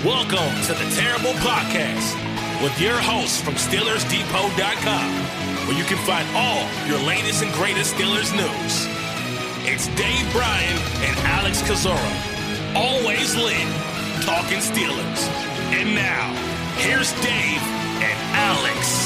Welcome to the Terrible Podcast with your hosts from SteelersDepot.com, where you can find all your latest and greatest Steelers news. It's Dave Bryan and Alex Kozora, always lit, talking Steelers. And now, here's Dave and Alex.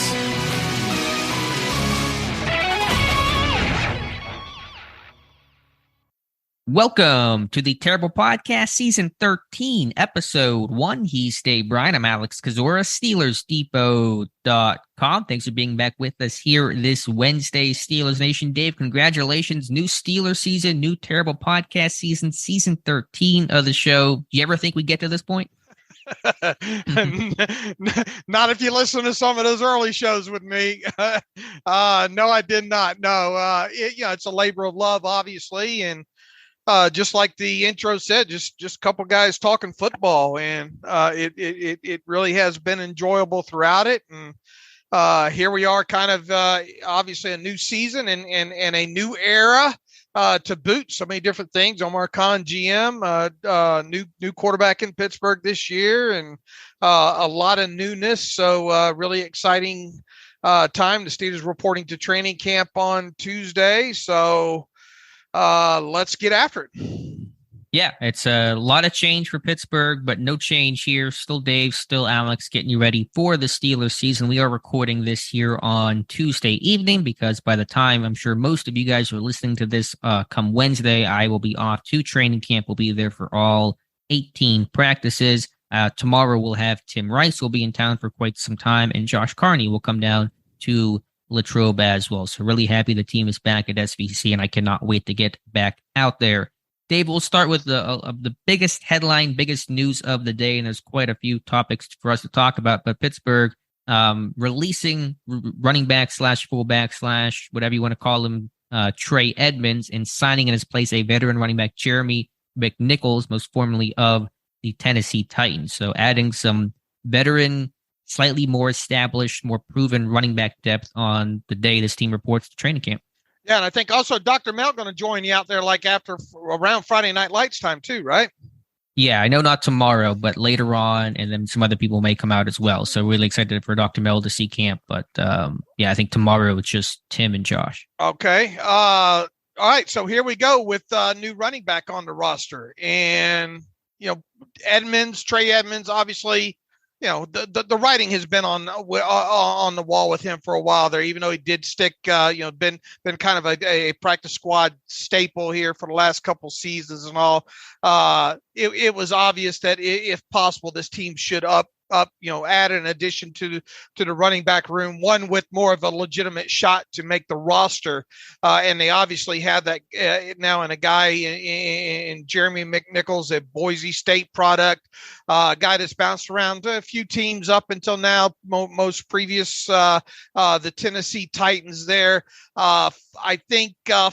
Welcome to the Terrible Podcast, Season 13, Episode 1. He's Dave Bryan. I'm Alex Kozora, SteelersDepot.com. Thanks for being back with us here this Wednesday, Steelers Nation. Dave, congratulations. New Steelers season, new Terrible Podcast season, Season 13 of the show. Do you ever think we'd get to this point? Not if you listen to some of those early shows with me. No, I did not. No, it's a labor of love, obviously, and just like the intro said, just a couple guys talking football, and it really has been enjoyable throughout it. And here we are, kind of obviously a new season and a new era to boot. So many different things. Omar Khan, GM, new quarterback in Pittsburgh this year, and a lot of newness. So really exciting time. The Steelers reporting to training camp on Tuesday. So let's get after it. Yeah, it's a lot of change for Pittsburgh, but no change here. Still Dave, still Alex, getting you ready for the Steelers season. We are recording this here on Tuesday evening because by the time I'm sure most of you guys are listening to this come Wednesday, I will be off to training camp. We'll be there for all 18 practices. Tomorrow we'll have Tim Rice will be in town for quite some time, and Josh Carney will come down to Latrobe as well. So really happy the team is back at SVC, and I cannot wait to get back out there. Dave, we'll start with the biggest headline, biggest news of the day, and there's quite a few topics for us to talk about. But Pittsburgh releasing running back / fullback / whatever you want to call him, Trey Edmunds, and signing in his place a veteran running back, Jeremy McNichols, most formerly of the Tennessee Titans. So adding some veteran, slightly more established, more proven running back depth on the day this team reports to training camp. Yeah, and I think also Dr. Mel going to join you out there like after around Friday Night Lights time too, right? Yeah, I know not tomorrow, but later on, and then some other people may come out as well. So really excited for Dr. Mel to see camp. But yeah, I think tomorrow it's just Tim and Josh. Okay. All right. So here we go with new running back on the roster. And, Trey Edmunds, obviously, the writing has been on the wall with him for a while there, even though he did stick, been kind of a practice squad staple here for the last couple seasons and all. It was obvious that if possible, this team should add an addition to the running back room, one with more of a legitimate shot to make the roster. And they obviously have that now in a guy in Jeremy McNichols, a Boise State product, a guy that's bounced around a few teams up until now, most previous, the Tennessee Titans there. I think I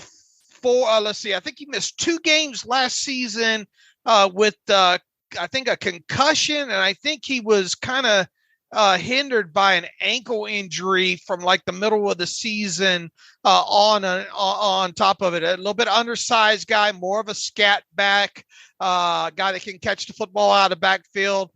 think he missed 2 games last season with I think a concussion, and I think he was kind of hindered by an ankle injury from like the middle of the season on top of it. A little bit undersized guy, more of a scat back, guy that can catch the football out of backfield.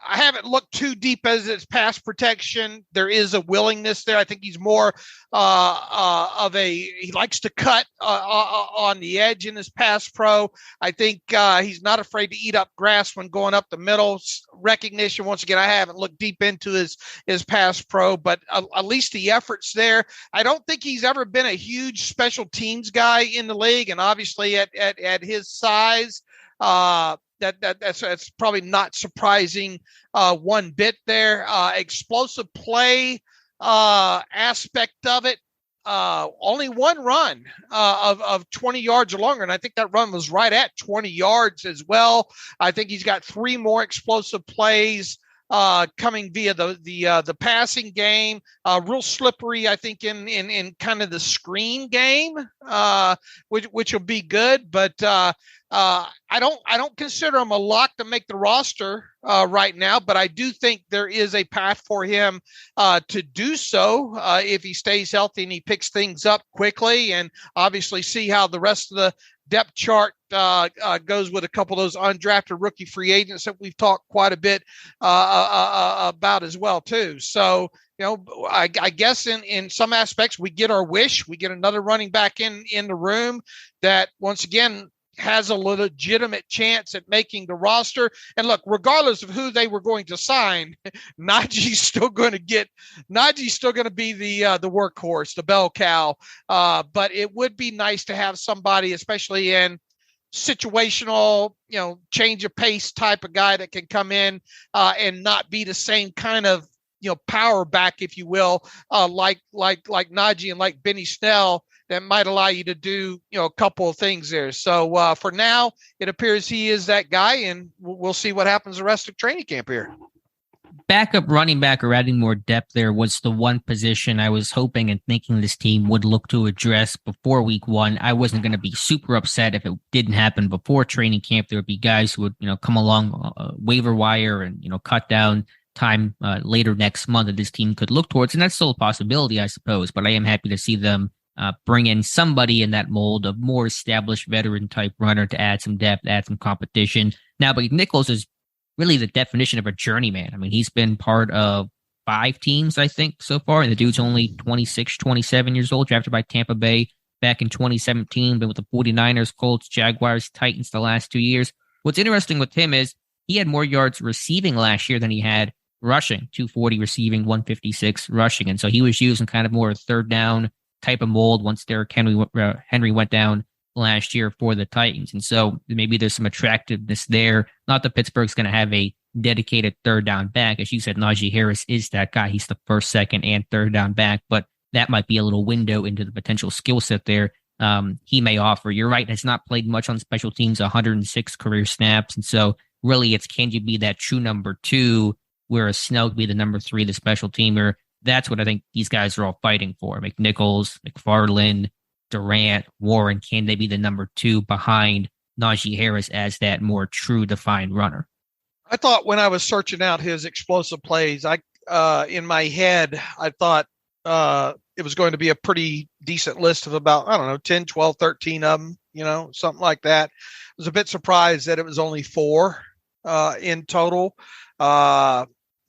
I haven't looked too deep as its pass protection. There is a willingness there. I think he's more he likes to cut on the edge in his pass pro. I think he's not afraid to eat up grass when going up the middle. Recognition, once again, I haven't looked deep into his pass pro, but at least the effort's there. I don't think he's ever been a huge special teams guy in the league, and obviously at his size, that's probably not surprising one bit there. Explosive play aspect of it. Only one run of 20 yards or longer, and I think that run was right at 20 yards as well. I think he's got 3 more explosive plays coming via the passing game. Real slippery, I think, in kind of the screen game, which will be good. But I don't consider him a lock to make the roster right now, but I do think there is a path for him to do so if he stays healthy and he picks things up quickly, and obviously see how the rest of depth chart goes with a couple of those undrafted rookie free agents that we've talked quite a bit about as well, too. So, I guess in some aspects we get our wish. We get another running back in the room that, once again, has a legitimate chance at making the roster. And look, regardless of who they were going to sign, Najee's still going to be the workhorse, the bell cow. But it would be nice to have somebody, especially in situational, change of pace type of guy that can come in and not be the same kind of, power back, if you will, like Najee and like Benny Snell, that might allow you to do, a couple of things there. So for now, it appears he is that guy, and we'll see what happens the rest of training camp here. Backup running back or adding more depth there was the one position I was hoping and thinking this team would look to address before week 1. I wasn't going to be super upset if it didn't happen before training camp. There would be guys who would, come along waiver wire and, cut down time later next month that this team could look towards. And that's still a possibility, I suppose. But I am happy to see them bring in somebody in that mold of more established veteran type runner to add some depth, add some competition. Now, but Nichols is really the definition of a journeyman. I mean, he's been part of 5 teams, I think, so far. And the dude's only 26, 27 years old, drafted by Tampa Bay back in 2017, been with the 49ers, Colts, Jaguars, Titans the last 2 years. What's interesting with him is he had more yards receiving last year than he had rushing, 240 receiving, 156 rushing. And so he was using kind of more a third down type of mold once Derrick Henry went down last year for the Titans. And so maybe there's some attractiveness there. Not that Pittsburgh's going to have a dedicated third down back. As you said, Najee Harris is that guy. He's the first, second, and third down back, but that might be a little window into the potential skill set there he may offer. You're right. Has not played much on special teams, 106 career snaps. And so really it's, can you be that true number 2, whereas Snell could be the number 3, the special teamer? That's what I think these guys are all fighting for. McNichols, McFarland, Durant, Warren, can they be the number 2 behind Najee Harris as that more true defined runner? I thought when I was searching out his explosive plays, in my head, I thought it was going to be a pretty decent list of about, 10, 12, 13 of them, something like that. I was a bit surprised that it was only 4 in total.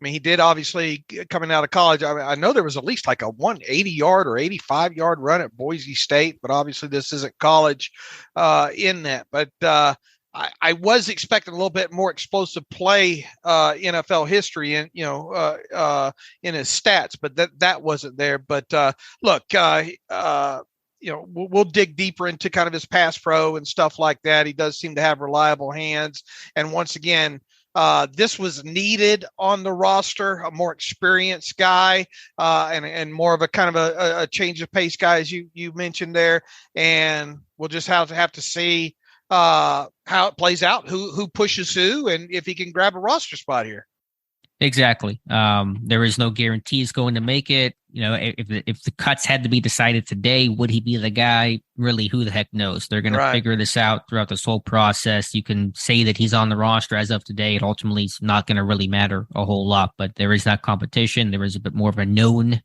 He did, obviously, coming out of college. I know there was at least like a 180-yard or 85-yard run at Boise State, but obviously this isn't college in that. But I was expecting a little bit more explosive play NFL history in his stats, but that wasn't there. But look, we'll dig deeper into kind of his pass pro and stuff like that. He does seem to have reliable hands, and once again, this was needed on the roster, a more experienced guy, and more of a kind of a change of pace guy, as you mentioned there. And we'll just have to see how it plays out, who pushes who, and if he can grab a roster spot here. Exactly. There is no guarantees going to make it. If the cuts had to be decided today, would he be the guy? Really, who the heck knows? They're going to figure this out throughout this whole process. You can say that he's on the roster as of today. It ultimately is not going to really matter a whole lot, but there is that competition. There is a bit more of a known,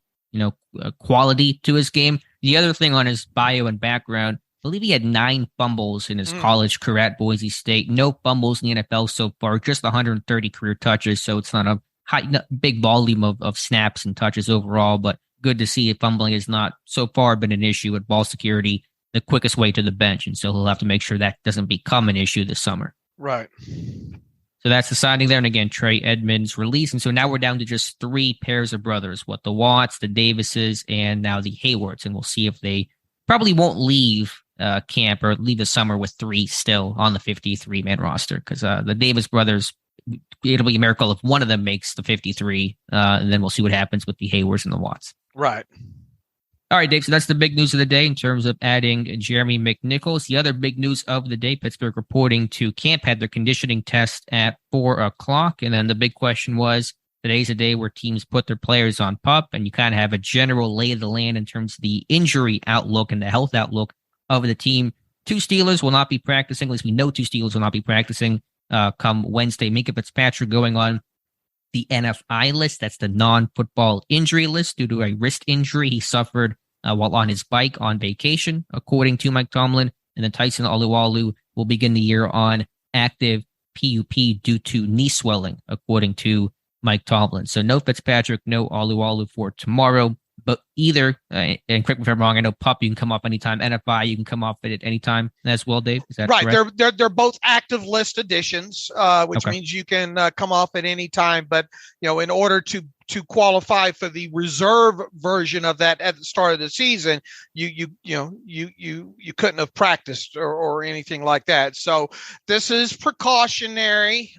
quality to his game. The other thing on his bio and background, I believe he had 9 fumbles in his college career at Boise State. No fumbles in the NFL so far, just 130 career touches. So it's not a big volume of snaps and touches overall, but good to see fumbling has not so far been an issue with ball security, the quickest way to the bench. And so he'll have to make sure that doesn't become an issue this summer. Right. So that's the signing there. And again, Trey Edmunds released. And so now we're down to just 3 pairs of brothers, the Watts, the Davises, and now the Haywards. And we'll see if they probably won't leave camp or leave the summer with 3 still on the 53-man roster, because the Davis brothers, it'll be a miracle if one of them makes the 53, and then we'll see what happens with the Haywards and the Watts. Right. All right, Dave, so that's the big news of the day in terms of adding Jeremy McNichols. The other big news of the day, Pittsburgh reporting to camp, had their conditioning test at 4 o'clock, and then the big question was, today's a day where teams put their players on PUP, and you kind of have a general lay of the land in terms of the injury outlook and the health outlook of the team. 2 Steelers will not be practicing, at least we know 2 Steelers will not be practicing come Wednesday. Minkah Fitzpatrick going on the NFI list. That's the non-football injury list due to a wrist injury he suffered while on his bike on vacation, according to Mike Tomlin. And then Tyson Alualu will begin the year on active PUP due to knee swelling, according to Mike Tomlin. So no Fitzpatrick, no Alualu for tomorrow. But either, and correct me if I'm wrong, I know Pup, you can come off anytime. NFI, you can come off it at any time as well, Dave. Is that right? Correct? They're both active list additions, which means you can come off at any time. But in order to qualify for the reserve version of that at the start of the season, you couldn't have practiced or anything like that. So this is precautionary.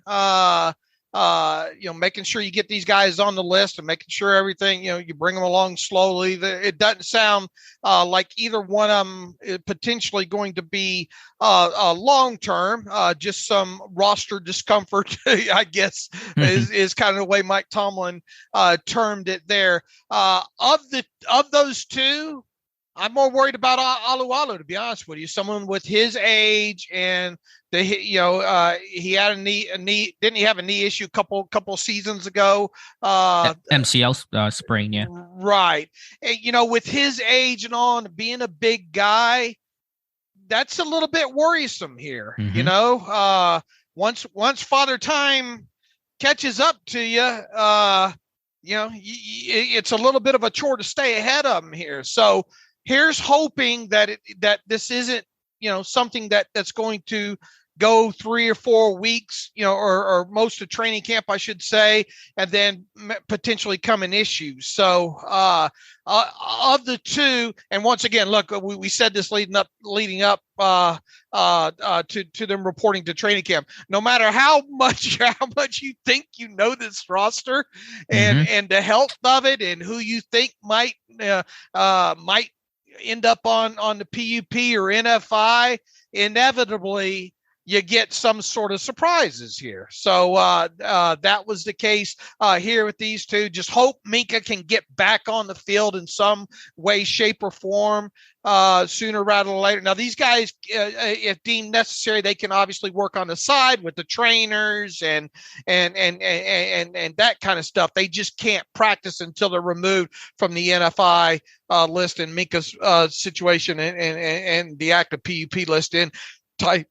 Making sure you get these guys on the list and making sure everything, you bring them along slowly. It doesn't sound like either one of them is potentially going to be long-term, just some roster discomfort, I guess, is kind of the way Mike Tomlin termed it there. Of those two, I'm more worried about Alualu, to be honest with you. Someone with his age and he had a knee. Didn't he have a knee issue a couple seasons ago? MCL sprain, yeah. Right. And, with his age and all, and being a big guy, that's a little bit worrisome here. Mm-hmm. Once Father Time catches up to you, it's a little bit of a chore to stay ahead of him here. So here's hoping that this isn't, something that's going to go 3 or 4 weeks, or most of training camp, I should say, and then potentially come an issue. So of the two, and once again, look, we said this leading up to them reporting to training camp. No matter how much you think this roster and the health of it and who you think might end up on the PUP or NFI, inevitably you get some sort of surprises here. So that was the case here with these two. Just hope Minkah can get back on the field in some way, shape, or form sooner rather than later. Now, these guys, if deemed necessary, they can obviously work on the side with the trainers and that kind of stuff. They just can't practice until they're removed from the NFI list and Minkah's situation and the active PUP list in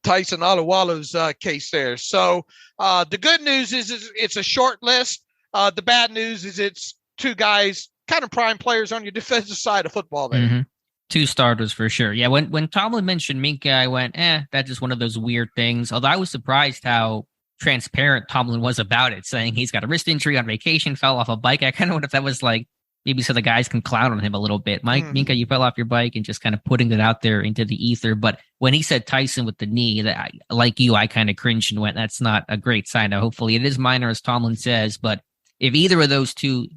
Tyson Alualu's case there. So the good news is it's a short list. The bad news is it's two guys, kind of prime players on your defensive side of football there. Mm-hmm. Two starters for sure. Yeah, when Tomlin mentioned Minkah, I went, that's just one of those weird things. Although I was surprised how transparent Tomlin was about it, saying he's got a wrist injury on vacation, fell off a bike. I kind of wonder if that was like, maybe so the guys can clown on him a little bit. Minkah, you fell off your bike, and just kind of putting it out there into the ether. But when he said Tyson with the knee, like you, I kind of cringed and went, that's not a great sign. Now, hopefully it is minor, as Tomlin says. But if either of those two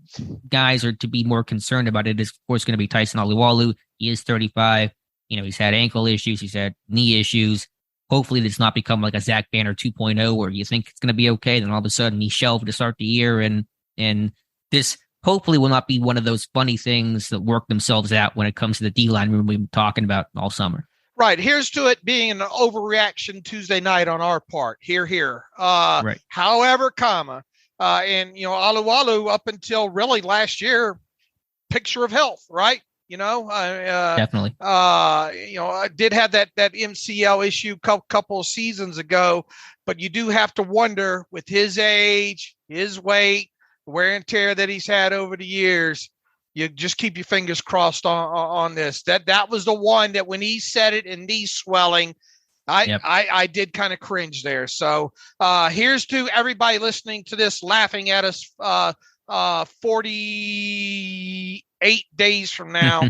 guys are to be more concerned about it, is of course going to be Tyson Alualu. He is 35. He's had ankle issues. He's had knee issues. Hopefully it's not become like a Zach Banner 2.0 where you think it's going to be okay. Then all of a sudden he's shelved to start the year. And this hopefully will not be one of those funny things that work themselves out when it comes to the D-line room we've been talking about all summer. Right. Here's to it being an overreaction Tuesday night on our part. Here. Right. However, and Alualu up until really last year, picture of health, right? Definitely. I did have that MCL issue couple of seasons ago, but you do have to wonder with his age, his weight, wear and tear that he's had over the years. You just keep your fingers crossed on this. That was the one that when he said it and knee swelling, I did kind of cringe there. So here's to everybody listening to this laughing at us 48 days from now.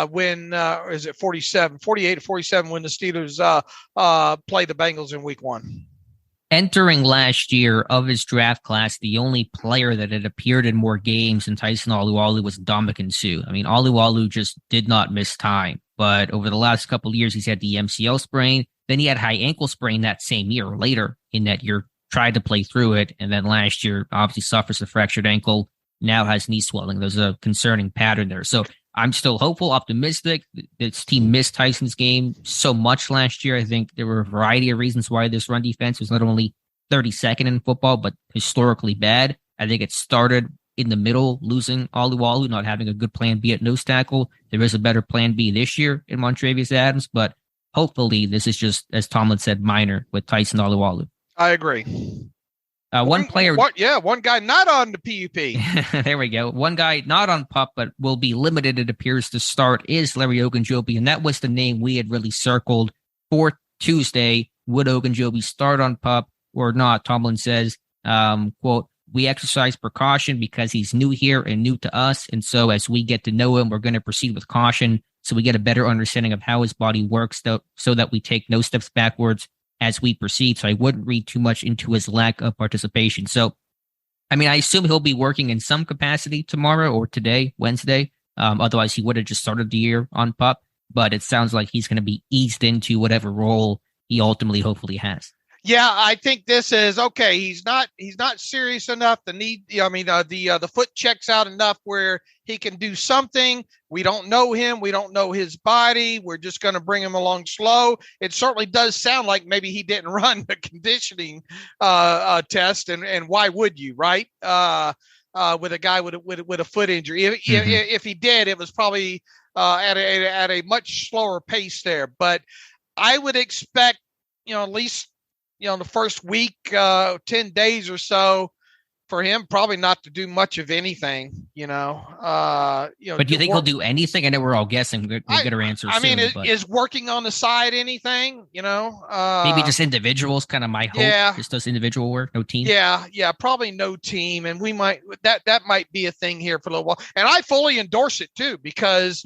When is it 48 or 47 when the Steelers play the Bengals in week 1. Entering last year of his draft class, the only player that had appeared in more games than Tyson Alualu was Ndamukong Suh. I mean, Alualu just did not miss time. But over the last couple of years, he's had the MCL sprain. Then he had high ankle sprain that same year, later in that year, tried to play through it. And then last year, obviously suffers a fractured ankle, now has knee swelling. There's a concerning pattern there. So I'm still hopeful, optimistic. This team missed Tyson's game so much last year. I think there were a variety of reasons why this run defense was not only 32nd in football, but historically bad. I think it started in the middle, losing Alualu, not having a good plan B at nose tackle. There is a better plan B this year in Montravius Adams, but hopefully this is just, as Tomlin said, minor with Tyson Alualu. I agree. One player. One guy not on the PUP. There we go. One guy not on PUP, but will be limited, it appears, to start is Larry Ogunjobi. And that was the name we had really circled for Tuesday. Would Ogunjobi start on PUP or not? Tomlin says, quote, "We exercise precaution because he's new here and new to us. And so as we get to know him, we're going to proceed with caution so we get a better understanding of how his body works, so that we take no steps backwards as we proceed." So I wouldn't read too much into his lack of participation. So, I mean, I assume he'll be working in some capacity tomorrow or today, Wednesday. Otherwise, he would have just started the year on PUP. But it sounds like he's going to be eased into whatever role he ultimately, hopefully, has. Yeah, I think this is okay. He's not serious enough. The foot checks out enough where he can do something. We don't know him. We don't know his body. We're just going to bring him along slow. It certainly does sound like maybe he didn't run the conditioning test, and why would you, right? With a guy with a foot injury, if he did, it was probably at a much slower pace there. But I would expect, at least, the first week, 10 days or so, for him probably not to do much of anything, But do you think he'll do anything? I know we're all guessing. We'll get our answers soon. Is working on the side anything, Maybe just individuals, kind of my hope. Yeah. Just does individual work, no team. Yeah, probably no team. And we might, that might be a thing here for a little while. And I fully endorse it too, because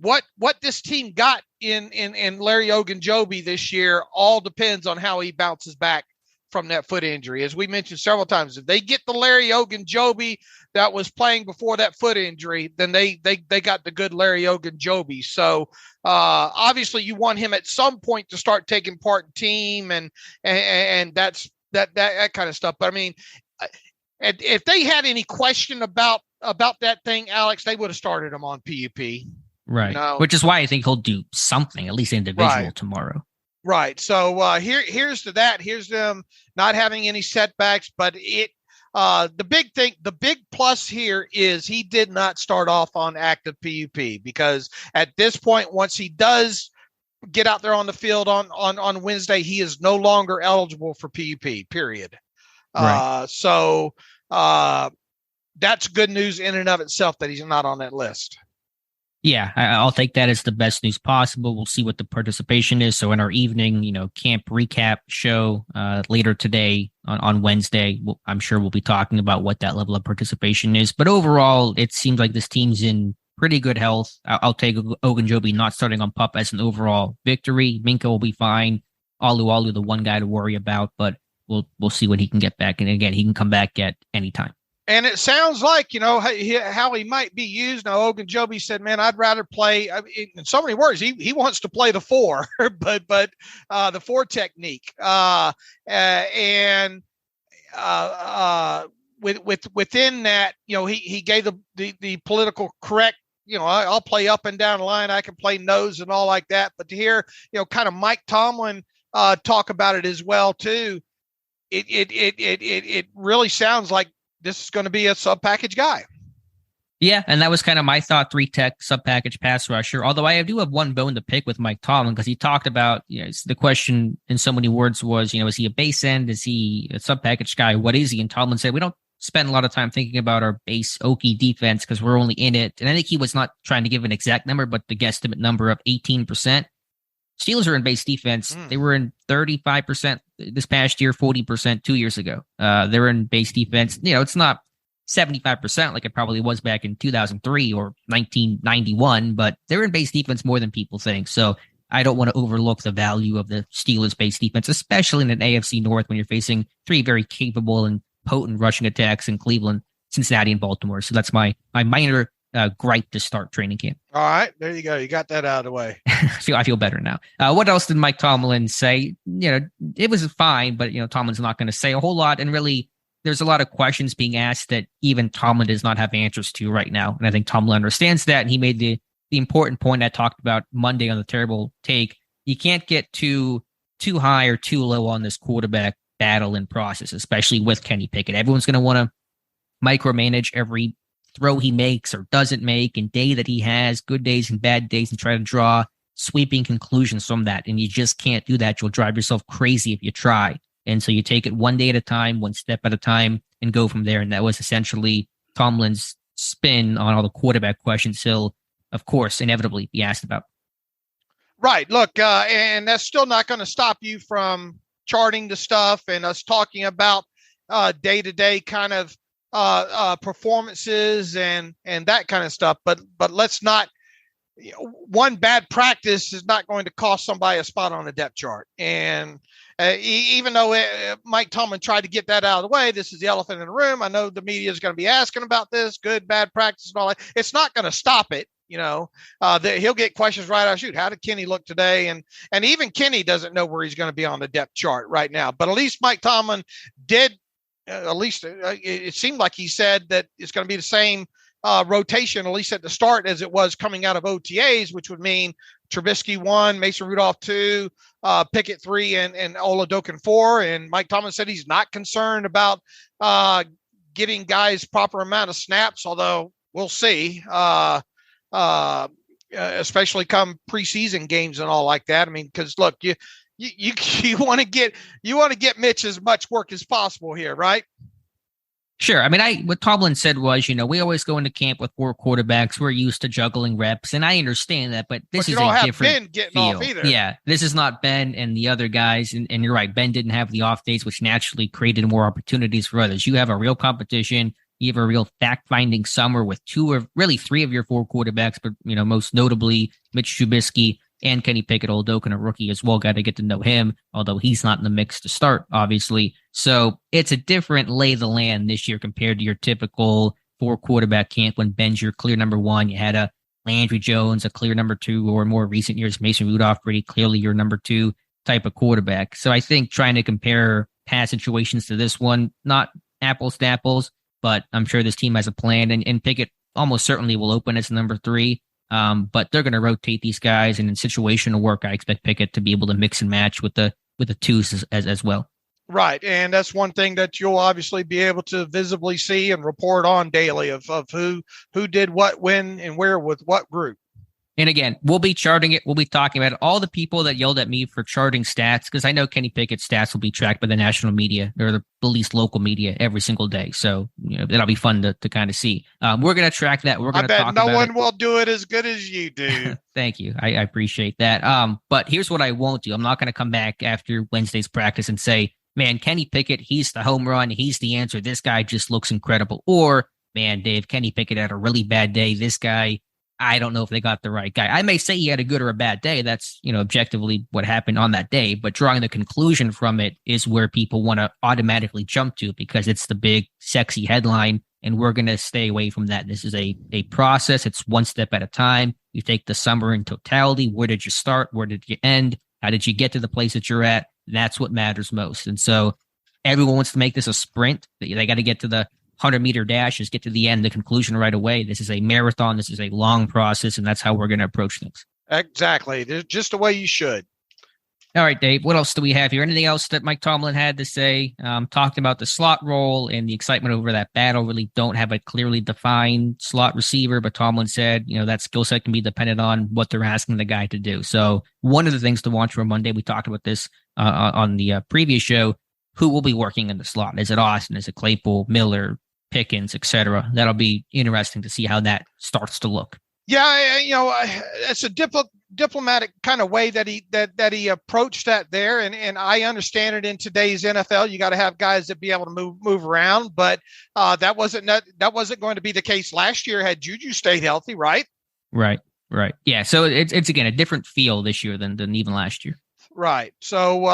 what this team got in Larry Ogunjobi this year all depends on how he bounces back from that foot injury. As we mentioned several times, if they get the Larry Ogunjobi that was playing before that foot injury, then they got the good Larry Ogunjobi. So obviously you want him at some point to start taking part in team and that's that kind of stuff. But I mean, if they had any question about that thing, Alex, they would have started him on PUP. Right. Which is why I think he'll do something, at least individual, tomorrow. Right. So here's to that. Here's them not having any setbacks, but the big plus here is he did not start off on active PUP, because at this point, once he does get out there on the field on Wednesday, he is no longer eligible for PUP, period. Right. So that's good news in and of itself that he's not on that list. Yeah, I'll take that as the best news possible. We'll see what the participation is. So in our evening, camp recap show later today on Wednesday, I'm sure we'll be talking about what that level of participation is. But overall, it seems like this team's in pretty good health. I'll take Ogunjobi not starting on PUP as an overall victory. Minkah will be fine. Alualu, the one guy to worry about, but we'll see when he can get back. And again, he can come back at any time. And it sounds like, how he might be used. Now, Ogunjobi said, man, I'd rather play, in so many words, he wants to play the four, but the four technique. Within that, he gave the political correct, I'll play up and down the line. I can play nose and all like that. But to hear, kind of Mike Tomlin talk about it as well, too, it really sounds like this is going to be a sub-package guy. Yeah, and that was kind of my thought, 3-tech sub-package pass rusher. Although I do have one bone to pick with Mike Tomlin, because he talked about, the question in so many words was, is he a base end? Is he a sub-package guy? What is he? And Tomlin said, we don't spend a lot of time thinking about our base Okie defense because we're only in it. And I think he was not trying to give an exact number, but the guesstimate number of 18%. Steelers are in base defense. They were in 35% this past year, 40% 2 years ago. They're in base defense. It's not 75% like it probably was back in 2003 or 1991, but they're in base defense more than people think. So I don't want to overlook the value of the Steelers base defense, especially in an AFC North when you're facing three very capable and potent rushing attacks in Cleveland, Cincinnati, and Baltimore. So that's my minor gripe to start training camp. All right, there you go. You got that out of the way. I feel better now. What else did Mike Tomlin say? It was fine, but Tomlin's not going to say a whole lot. And really, there's a lot of questions being asked that even Tomlin does not have answers to right now. And I think Tomlin understands that. And he made the important point I talked about Monday on the Terrible Take. You can't get too high or too low on this quarterback battle and process, especially with Kenny Pickett. Everyone's going to want to micromanage every throw he makes or doesn't make, and day that he has, good days and bad days, and try to draw sweeping conclusions from that. And you just can't do that. You'll drive yourself crazy if you try. And so you take it one day at a time, one step at a time, and go from there. And that was essentially Tomlin's spin on all the quarterback questions he'll, of course, inevitably be asked about. Right. Look, and that's still not going to stop you from charting the stuff and us talking about day-to-day kind of performances and that kind of stuff. But let's not, one bad practice is not going to cost somebody a spot on the depth chart. And even though Mike Tomlin tried to get that out of the way, this is the elephant in the room. I know the media is going to be asking about this, good, bad practice and all that. It's not going to stop it. He'll get questions right out. Shoot, how did Kenny look today? And even Kenny doesn't know where he's going to be on the depth chart right now. But at least Mike Tomlin did, at least it seemed like he said that it's going to be the same rotation, at least at the start, as it was coming out of OTAs, which would mean Trubisky 1, Mason Rudolph 2, Pickett 3, and Oladokin 4. And Mike Tomlin said he's not concerned about getting guys proper amount of snaps, although we'll see. Especially come preseason games and all like that. I mean, because look, you want to get Mitch as much work as possible here, right? Sure. I mean, what Tomlin said was, we always go into camp with 4 quarterbacks. We're used to juggling reps, and I understand that, but this is a different getting off either. Yeah, this is not Ben and the other guys, and you're right. Ben didn't have the off days, which naturally created more opportunities for others. You have a real competition. You have a real fact-finding summer with 3 of your 4 quarterbacks, but most notably Mitch Trubisky and Kenny Pickett, Oladokin, a rookie as well. Got to get to know him, although he's not in the mix to start, obviously. So it's a different lay of the land this year compared to your typical 4-quarterback camp when Ben's your clear number 1. You had a Landry Jones, a clear number 2, or in more recent years, Mason Rudolph, pretty clearly your number 2 type of quarterback. So I think trying to compare past situations to this one, not apples to apples, but I'm sure this team has a plan, and Pickett almost certainly will open as number 3. But they're going to rotate these guys, and in situational work, I expect Pickett to be able to mix and match with the 2s as well. Right, and that's one thing that you'll obviously be able to visibly see and report on daily of who did what, when, and where with what group. And again, we'll be charting it. We'll be talking about it. All the people that yelled at me for charting stats, because I know Kenny Pickett's stats will be tracked by the national media or the least local media every single day. So, that'll be fun to kind of see. We're going to track that. We're going to talk about it. I bet no one will do it as good as you do. Thank you. I appreciate that. But here's what I won't do. I'm not going to come back after Wednesday's practice and say, man, Kenny Pickett, he's the home run. He's the answer. This guy just looks incredible. Or, man, Dave, Kenny Pickett had a really bad day. This guy, I don't know if they got the right guy. I may say he had a good or a bad day. That's, objectively what happened on that day. But drawing the conclusion from it is where people want to automatically jump to because it's the big, sexy headline. And we're going to stay away from that. This is a process. It's one step at a time. You take the summer in totality. Where did you start? Where did you end? How did you get to the place that you're at? That's what matters most. And so everyone wants to make this a sprint. They got to get to the 100-meter dash, just get to the end, the conclusion right away. This is a marathon. This is a long process, and that's how we're going to approach things. Exactly. Just the way you should. All right, Dave, what else do we have here? Anything else that Mike Tomlin had to say? Talked about the slot role and the excitement over that battle. Really don't have a clearly defined slot receiver, but Tomlin said, that skill set can be dependent on what they're asking the guy to do. So one of the things to watch for Monday, we talked about this on the previous show, who will be working in the slot? Is it Austin? Is it Claypool, Miller, Pickens, etc.? That'll be interesting to see how that starts to look. Yeah, it's a diplomatic kind of way that he approached that there, and I understand it in today's NFL. You got to have guys that be able to move around, but that wasn't going to be the case last year had Juju stayed healthy, right? Right. Yeah, so it's again a different feel this year than even last year. Right. So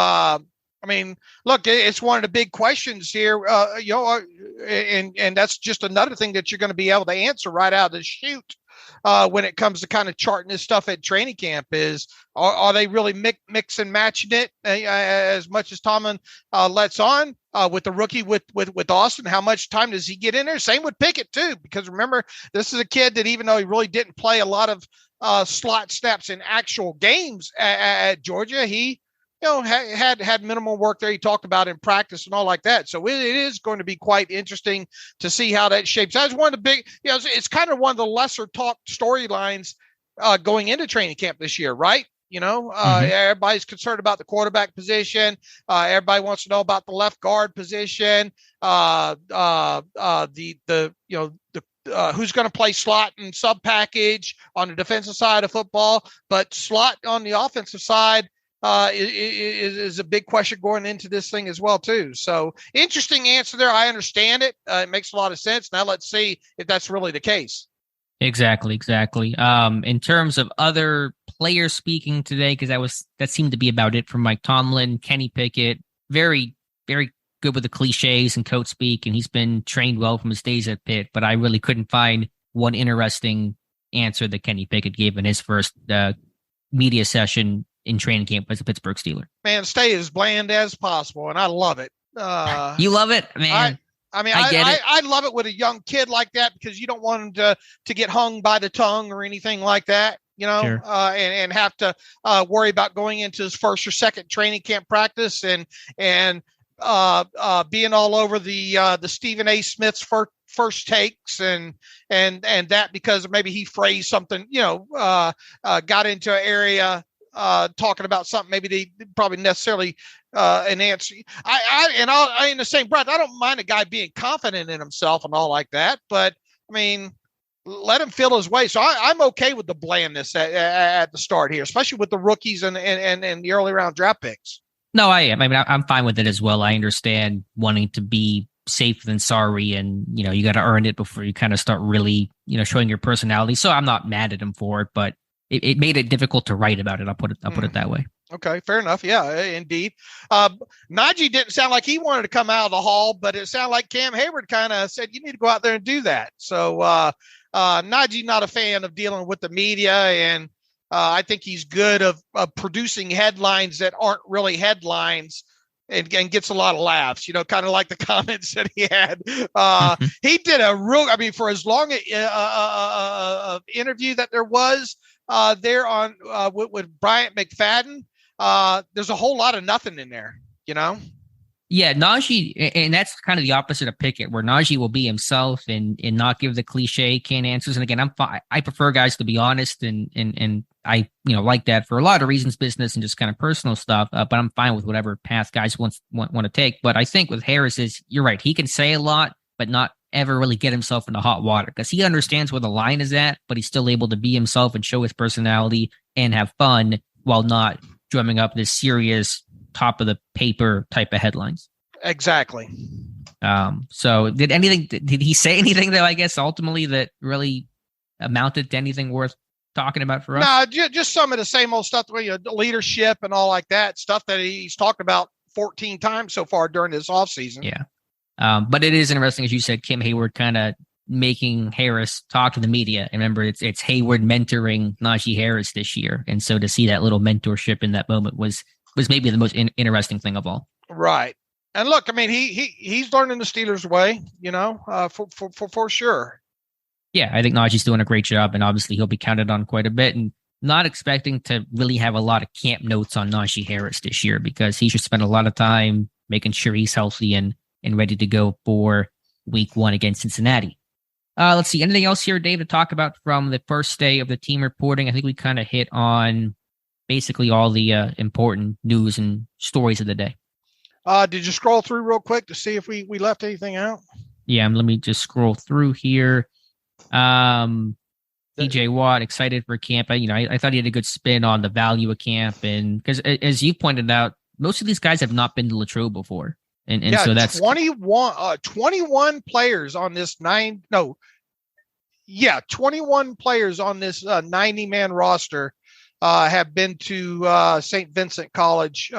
I mean, look, it's one of the big questions here, and that's just another thing that you're going to be able to answer right out of the chute when it comes to kind of charting this stuff at training camp is, are they really mix and matching it as much as Tomlin lets on with the rookie with Austin? How much time does he get in there? Same with Pickett too, because remember, this is a kid that even though he really didn't play a lot of slot snaps in actual games at Georgia, he had minimal work there. He talked about in practice and all like that. So it is going to be quite interesting to see how that shapes. That's one of the big, it's kind of one of the lesser talked storylines going into training camp this year, right? Everybody's concerned about the quarterback position. Everybody wants to know about the left guard position. Who's going to play slot and sub package on the defensive side of football, but slot on the offensive side is a big question going into this thing as well too. So interesting answer there. I understand it. It makes a lot of sense. Now let's see if that's really the case. Exactly. In terms of other players speaking today, because that seemed to be about it from Mike Tomlin. Kenny Pickett, very, very good with the cliches and coach speak, and he's been trained well from his days at Pitt, but I really couldn't find one interesting answer that Kenny Pickett gave in his first media session in training camp as a Pittsburgh Steeler. Man, stay as bland as possible, and I love it. You love it? Man. I love it with a young kid like that because you don't want him to get hung by the tongue or anything like that, sure. And have to worry about going into his first or second training camp practice and being all over the Stephen A. Smith's first takes and that because maybe he phrased something, got into an area talking about something maybe they probably necessarily an answer. I in the same breath, I don't mind a guy being confident in himself and all like that, but I mean, let him feel his way. So I'm okay with the blandness at the start here, especially with the rookies and the early round draft picks. No, I am. I mean, I'm fine with it as well. I understand wanting to be safer than sorry, and you got to earn it before you kind of start really, showing your personality. So I'm not mad at him for it, but it made it difficult to write about it. I'll put it that way. Okay, fair enough. Yeah, indeed. Najee didn't sound like he wanted to come out of the hall, but it sounded like Cam Hayward kind of said, you need to go out there and do that. So Najee not a fan of dealing with the media, and I think he's good of producing headlines that aren't really headlines and gets a lot of laughs, kind of like the comments that he had. He did for as long an interview that there was there on with Bryant McFadden, there's a whole lot of nothing in there, Yeah, Najee, and that's kind of the opposite of Pickett, where Najee will be himself and not give the cliche canned answers. And again, I prefer guys to be honest, and I like that for a lot of reasons, business and just kind of personal stuff. But I'm fine with whatever path guys want to take. But I think with Harris you're right. He can say a lot, but not ever really get himself into hot water because he understands where the line is at, but he's still able to be himself and show his personality and have fun while not drumming up this serious top of the paper type of headlines. Exactly. So did he say anything that I guess ultimately that really amounted to anything worth talking about for us? No, just some of the same old stuff, leadership and all like that stuff that he's talked about 14 times so far during this offseason. Yeah. But it is interesting, as you said, Kim Hayward kind of making Harris talk to the media. And remember, it's Hayward mentoring Najee Harris this year. And so to see that little mentorship in that moment was maybe the most interesting thing of all. Right. And look, I mean, he's learning the Steelers way, for sure. Yeah, I think Najee's doing a great job, and obviously he'll be counted on quite a bit. And not expecting to really have a lot of camp notes on Najee Harris this year because he should spend a lot of time making sure he's healthy and ready to go for week 1 against Cincinnati. Let's see. Anything else here, Dave, to talk about from the first day of the team reporting? I think we kind of hit on basically all the important news and stories of the day. Did you scroll through real quick to see if we left anything out? Yeah, let me just scroll through here. TJ Watt excited for camp. I thought he had a good spin on the value of camp, and because as you pointed out, most of these guys have not been to Latrobe before, and yeah, so that's 21 players on this 21 players on this 90-man roster have been to Saint Vincent College.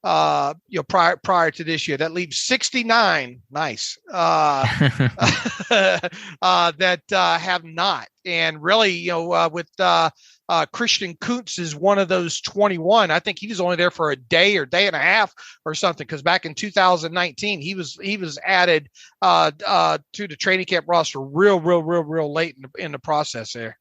Prior to this year, that leaves 69. Nice. That have not. And really, with Christian Kuntz is one of those 21. I think he was only there for a day or day and a half or something. Because back in 2019, he was added to the training camp roster real late in the process there.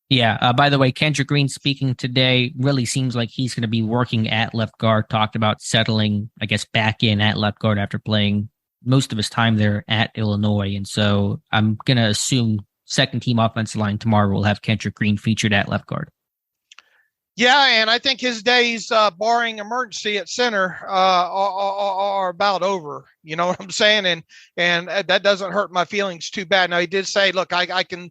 Yeah. By the way, Kendrick Green speaking today really seems like he's going to be working at left guard. Talked about settling, I guess, back in at left guard after playing most of his time there at Illinois. And so I'm going to assume second team offensive line tomorrow will have Kendrick Green featured at left guard. Yeah, and I think his days, barring emergency at center, are about over. You know what I'm saying? And that doesn't hurt my feelings too bad. Now he did say, "Look, I can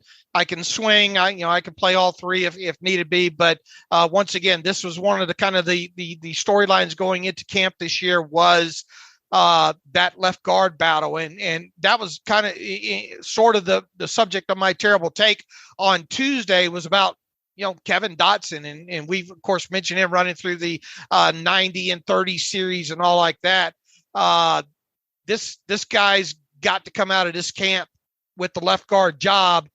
swing. I can play all three if needed be." But once again, this was one of the kind of the storylines going into camp this year was that left guard battle, and that was kind of sort of the subject of my terrible take on Tuesday was about Kevin Dotson, and we've of course mentioned him running through the 90 and 30 series and all like that. This guy's got to come out of this camp with the left guard job.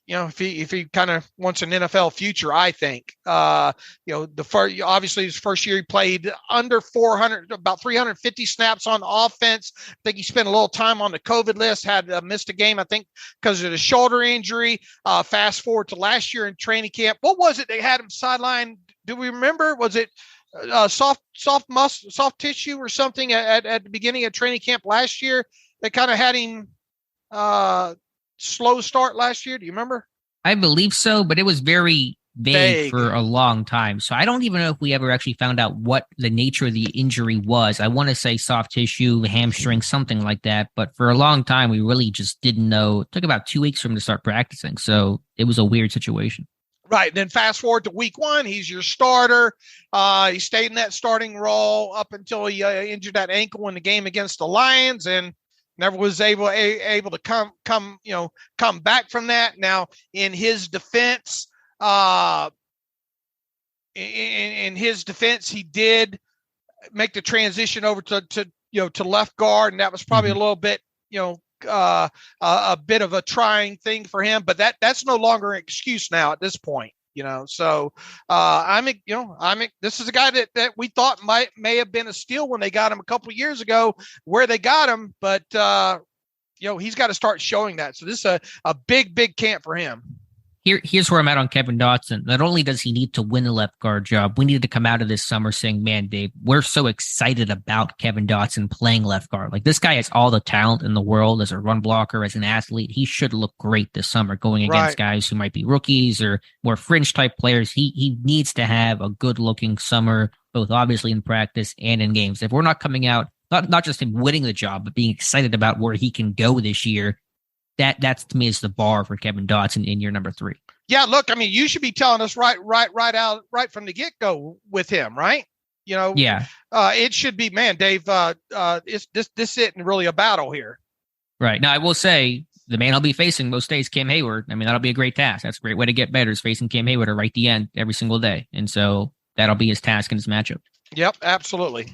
If he kind of wants an NFL future, I think. Obviously his first year he played under 400, about 350 snaps on offense. I think he spent a little time on the COVID list, had missed a game, I think, because of the shoulder injury. Fast forward to last year in training camp. What was it they had him sidelined? Do we remember? Was it soft tissue or something at the beginning of training camp last year? They kind of had him slow start last year. Do you remember? I believe so, but it was very vague for a long time. So I don't even know if we ever actually found out what the nature of the injury was. I want to say soft tissue, hamstring, something like that. But for a long time, we really just didn't know. It took about 2 weeks for him to start practicing. So it was a weird situation. Right. Then fast forward to week one, he's your starter. He stayed in that starting role up until he injured that ankle in the game against the Lions, and never was able to come back from that. Now, in his defense, he did make the transition over to left guard, and that was probably a little bit, a bit of a trying thing for him. But that's no longer an excuse now at this point. So this is a guy that we thought may have been a steal when they got him a couple of years ago, where they got him, but he's got to start showing that. So this is a big camp for him. Here's where I'm at on Kevin Dotson. Not only does he need to win the left guard job, we needed to come out of this summer saying, man, Dave, we're so excited about Kevin Dotson playing left guard. Like, this guy has all the talent in the world as a run blocker, as an athlete. He should look great this summer going against guys who might be rookies or more fringe type players. He needs to have a good looking summer, both obviously in practice and in games. If we're not coming out, not just him winning the job, but being excited about where he can go this year, that's to me is the bar for Kevin Dotson in year number 3. Yeah, look, I mean, you should be telling us right from the get-go with him, right? Yeah. It should be, man, Dave. This isn't really a battle here, right? Now, I will say the man I'll be facing most days, Cam Hayward. I mean, that'll be a great task. That's a great way to get better, is facing Cam Hayward right at the end every single day, and so that'll be his task in his matchup. Yep, absolutely.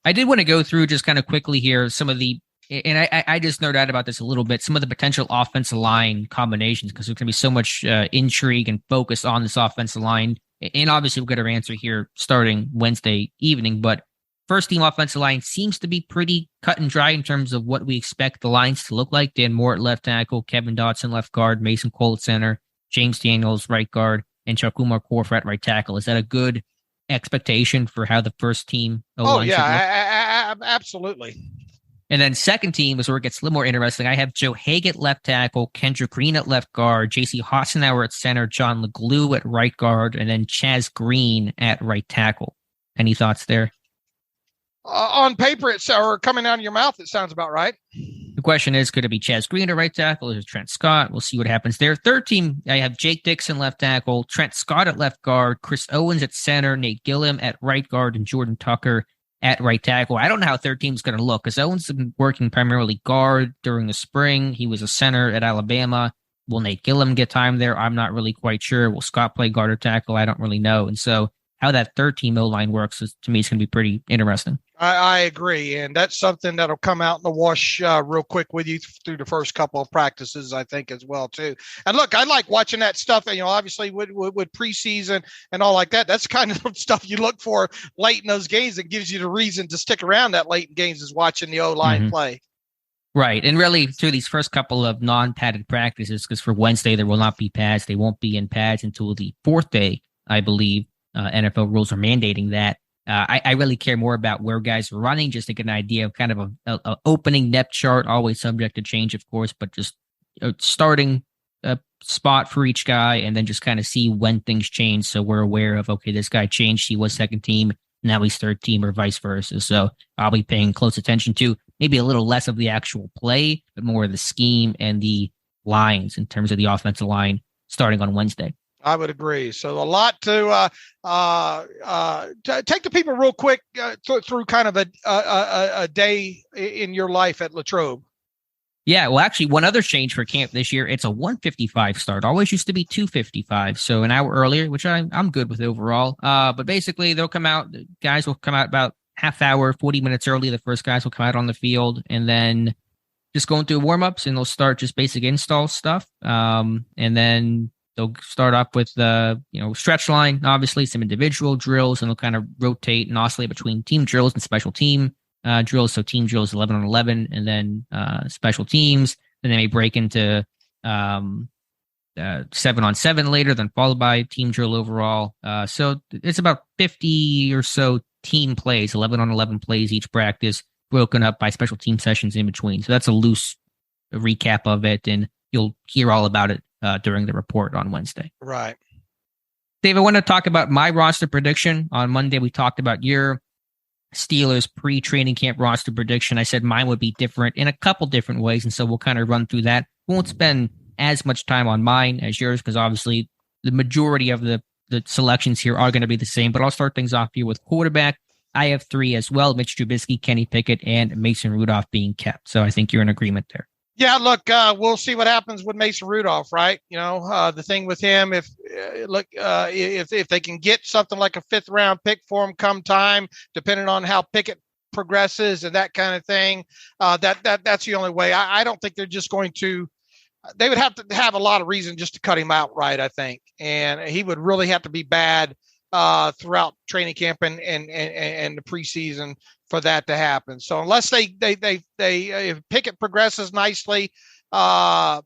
I did want to go through just kind of quickly here some of the. And I just nerd out about this a little bit, some of the potential offensive line combinations, because there's going to be so much intrigue and focus on this offensive line. And obviously we'll get our answer here starting Wednesday evening. But first team offensive line seems to be pretty cut and dry in terms of what we expect the lines to look like. Dan Moore at left tackle, Kevin Dotson left guard, Mason Cole at center, James Daniels right guard, and Chukwuma Okorafor at right tackle. Is that a good expectation for how the first team O-line should look? Absolutely. And then second team is where it gets a little more interesting. I have Joe Hague at left tackle, Kendrick Green at left guard, J.C. Hassenauer at center, John LeGlue at right guard, and then Chaz Green at right tackle. Any thoughts there? On paper, or coming out of your mouth, it sounds about right. The question is, could it be Chaz Green at right tackle or Trent Scott? We'll see what happens there. Third team, I have Jake Dixon left tackle, Trent Scott at left guard, Chris Owens at center, Nate Gilliam at right guard, and Jordan Tucker at right tackle. I don't know how third team's going to look, because Owens has been working primarily guard during the spring. He was a center at Alabama. Will Nate Gilliam get time there? I'm not really quite sure. Will Scott play guard or tackle? I don't really know. And so how that third team O-line works is, to me, it's going to be pretty interesting. I agree. And that's something that'll come out in the wash real quick with you through the first couple of practices, I think, as well, too. And look, I like watching that stuff, obviously with preseason and all like that. That's kind of stuff you look for late in those games that gives you the reason to stick around that late in games, is watching the O-line play. Right. And really, through these first couple of non-padded practices, because for Wednesday, there will not be pads. They won't be in pads until the fourth day, I believe. NFL rules are mandating that. I really care more about where guys are running, just to get an idea of kind of a opening depth chart, always subject to change, of course, but just starting a spot for each guy and then just kind of see when things change. So we're aware of, okay, this guy changed. He was second team. Now he's third team or vice versa. So I'll be paying close attention to maybe a little less of the actual play, but more of the scheme and the lines in terms of the offensive line starting on Wednesday. I would agree. So a lot to take the people real quick through kind of a day in your life at Latrobe. Yeah, well, actually, one other change for camp this year, it's a 1:55 start. Always used to be 2:55, so an hour earlier, which I'm good with overall. But basically, they'll come out. The guys will come out about half hour, 40 minutes early. The first guys will come out on the field, and then just going through warm-ups, and they'll start just basic install stuff. And then they'll start off with the stretch line, obviously, some individual drills, and they'll kind of rotate and oscillate between team drills and special team drills. So team drills 11 on 11, and then special teams. Then they may break into 7 on 7 later, then followed by team drill overall. So it's about 50 or so team plays, 11 on 11 plays each practice, broken up by special team sessions in between. So that's a loose recap of it, and you'll hear all about it during the report on Wednesday. Right. Dave, I want to talk about my roster prediction. On Monday, we talked about your Steelers pre-training camp roster prediction. I said mine would be different in a couple different ways, and so we'll kind of run through that. We won't spend as much time on mine as yours, because obviously the majority of the selections here are going to be the same, but I'll start things off here with quarterback. I have 3 as well: Mitch Trubisky, Kenny Pickett, and Mason Rudolph being kept. So I think you're in agreement there. Yeah, look, we'll see what happens with Mason Rudolph, right? The thing with him, if they can get something like a 5th round pick for him come time, depending on how Pickett progresses and that kind of thing, that's the only way. I don't think they're just going to. They would have to have a lot of reason just to cut him outright, I think, and he would really have to be bad throughout training camp and the preseason for that to happen. So unless they if Pickett progresses nicely, and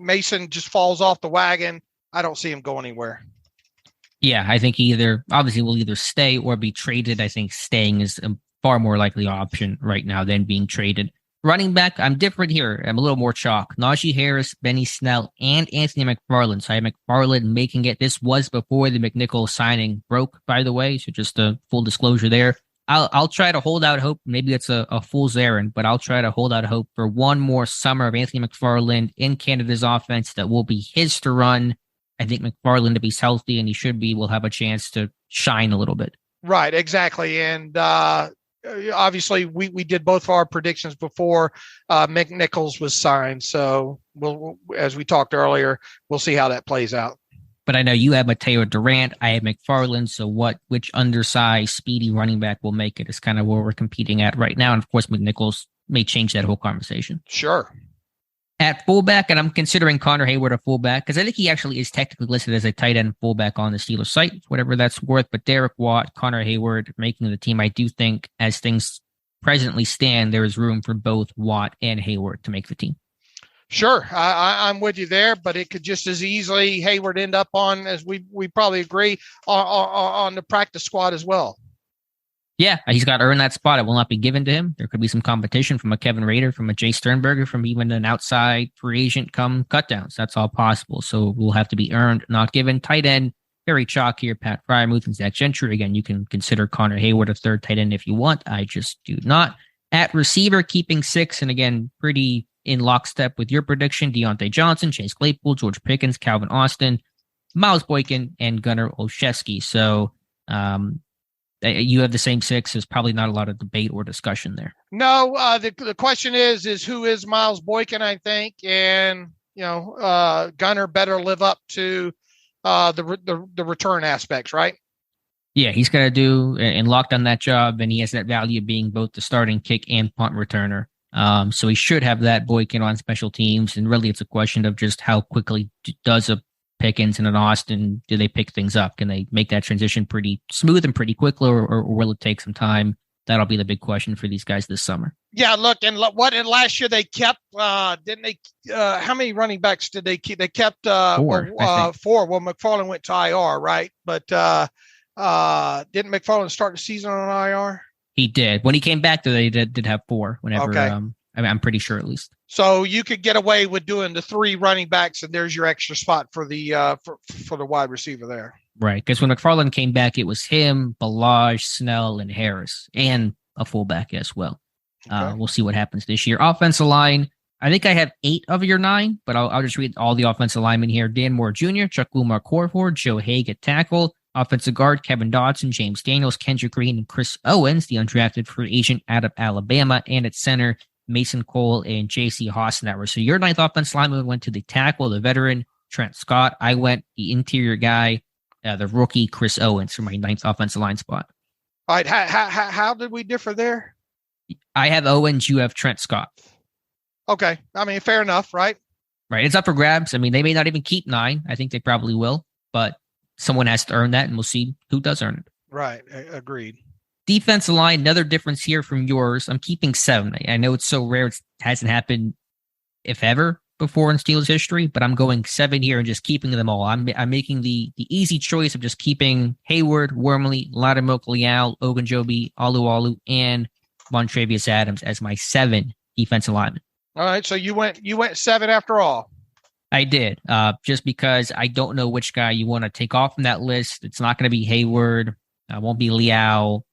Mason just falls off the wagon, I don't see him going anywhere. Yeah, I think he obviously will either stay or be traded. I think staying is a far more likely option right now than being traded. Running back, I'm different here. I'm a little more chalk. Najee Harris, Benny Snell, and Anthony McFarland. So I have McFarland making it. This was before the McNichols signing broke, by the way. So just a full disclosure there. I'll try to hold out hope. Maybe it's a fool's errand, but I'll try to hold out hope for one more summer of Anthony McFarland in Canada's offense that will be his to run. I think McFarland, if he's healthy, and he should be, will have a chance to shine a little bit. Right, exactly. And obviously, we did both of our predictions before McNichols was signed. So we'll, as we talked earlier, we'll see how that plays out. But I know you have Mateo Durant. I have McFarland. So which undersized, speedy running back will make it is kind of where we're competing at right now. And of course, McNichols may change that whole conversation. Sure. At fullback, and I'm considering Connor Hayward a fullback because I think he actually is technically listed as a tight end fullback on the Steelers site, whatever that's worth. But Derek Watt, Connor Hayward making the team. I do think as things presently stand, there is room for both Watt and Hayward to make the team. Sure. I'm with you there, but it could just as easily Hayward end up on, as we probably agree, on the practice squad as well. Yeah, he's got to earn that spot. It will not be given to him. There could be some competition from a Kevin Rader, from a Jay Sternberger, from even an outside free agent come cutdowns. That's all possible. So will have to be earned, not given. Tight end, very chalk here. Pat Fryermuth and Zach Gentry. Again, you can consider Connor Hayward a third tight end if you want. I just do not. At receiver, keeping 6, and again, pretty in lockstep with your prediction: Deontay Johnson, Chase Claypool, George Pickens, Calvin Austin, Miles Boykin, and Gunnar Olszewski. So, you have the same 6. There's probably not a lot of debate or discussion there. No, the question is who is Miles Boykin, I think, and Gunnar better live up to the return aspects, right? Yeah, he's got to do and locked on that job, and he has that value of being both the starting kick and punt returner. So he should have that Boykin on special teams, and really it's a question of just how quickly does a Pickens and an Austin, do they pick things up? Can they make that transition pretty smooth and pretany quickly, or will it take some time? That'll be the big question for these guys this summer. Yeah, look, and last year they kept, didn't they? How many running backs did they keep? They kept 4. 4. Well, McFarland went to IR, right? But didn't McFarland start the season on IR? He did. When he came back, they did have 4. Whenever I mean, I'm pretty sure at least. So you could get away with doing the 3 running backs, and there's your extra spot for the for the wide receiver there. Right, because when McFarland came back, it was him, Balaj, Snell, and Harris, and a fullback as well. Okay. We'll see what happens this year. Offensive line, I think I have 8 of your 9, but I'll just read all the offensive linemen here. Dan Moore Jr., Chuck Umar Corford, Joe Haig at tackle, offensive guard Kevin Dodson, James Daniels, Kendrick Green, and Chris Owens, the undrafted free agent out of Alabama, and at center, Mason Cole and J.C. Hossenauer. So your 9th offensive lineman went to the tackle, the veteran Trent Scott. I went the interior guy, the rookie Chris Owens for my 9th offensive line spot. All right, how did we differ there? I have Owens, you have Trent Scott. Okay, I mean, fair enough, right? Right, it's up for grabs. I mean, they may not even keep 9. I think they probably will, but someone has to earn that, and we'll see who does earn it. Right, agreed. Defensive line, another difference here from yours. I'm keeping 7. I know it's so rare it hasn't happened, if ever, before in Steelers history, but I'm going 7 here and just keeping them all. I'm making the easy choice of just keeping Hayward, Wormley, Latimer, Leal, Ogunjobi, Alualu, and Montravius Adams as my 7 defensive linemen. All right, so you went 7 after all. I did, just because I don't know which guy you want to take off from that list. It's not going to be Hayward. Won't be Leal.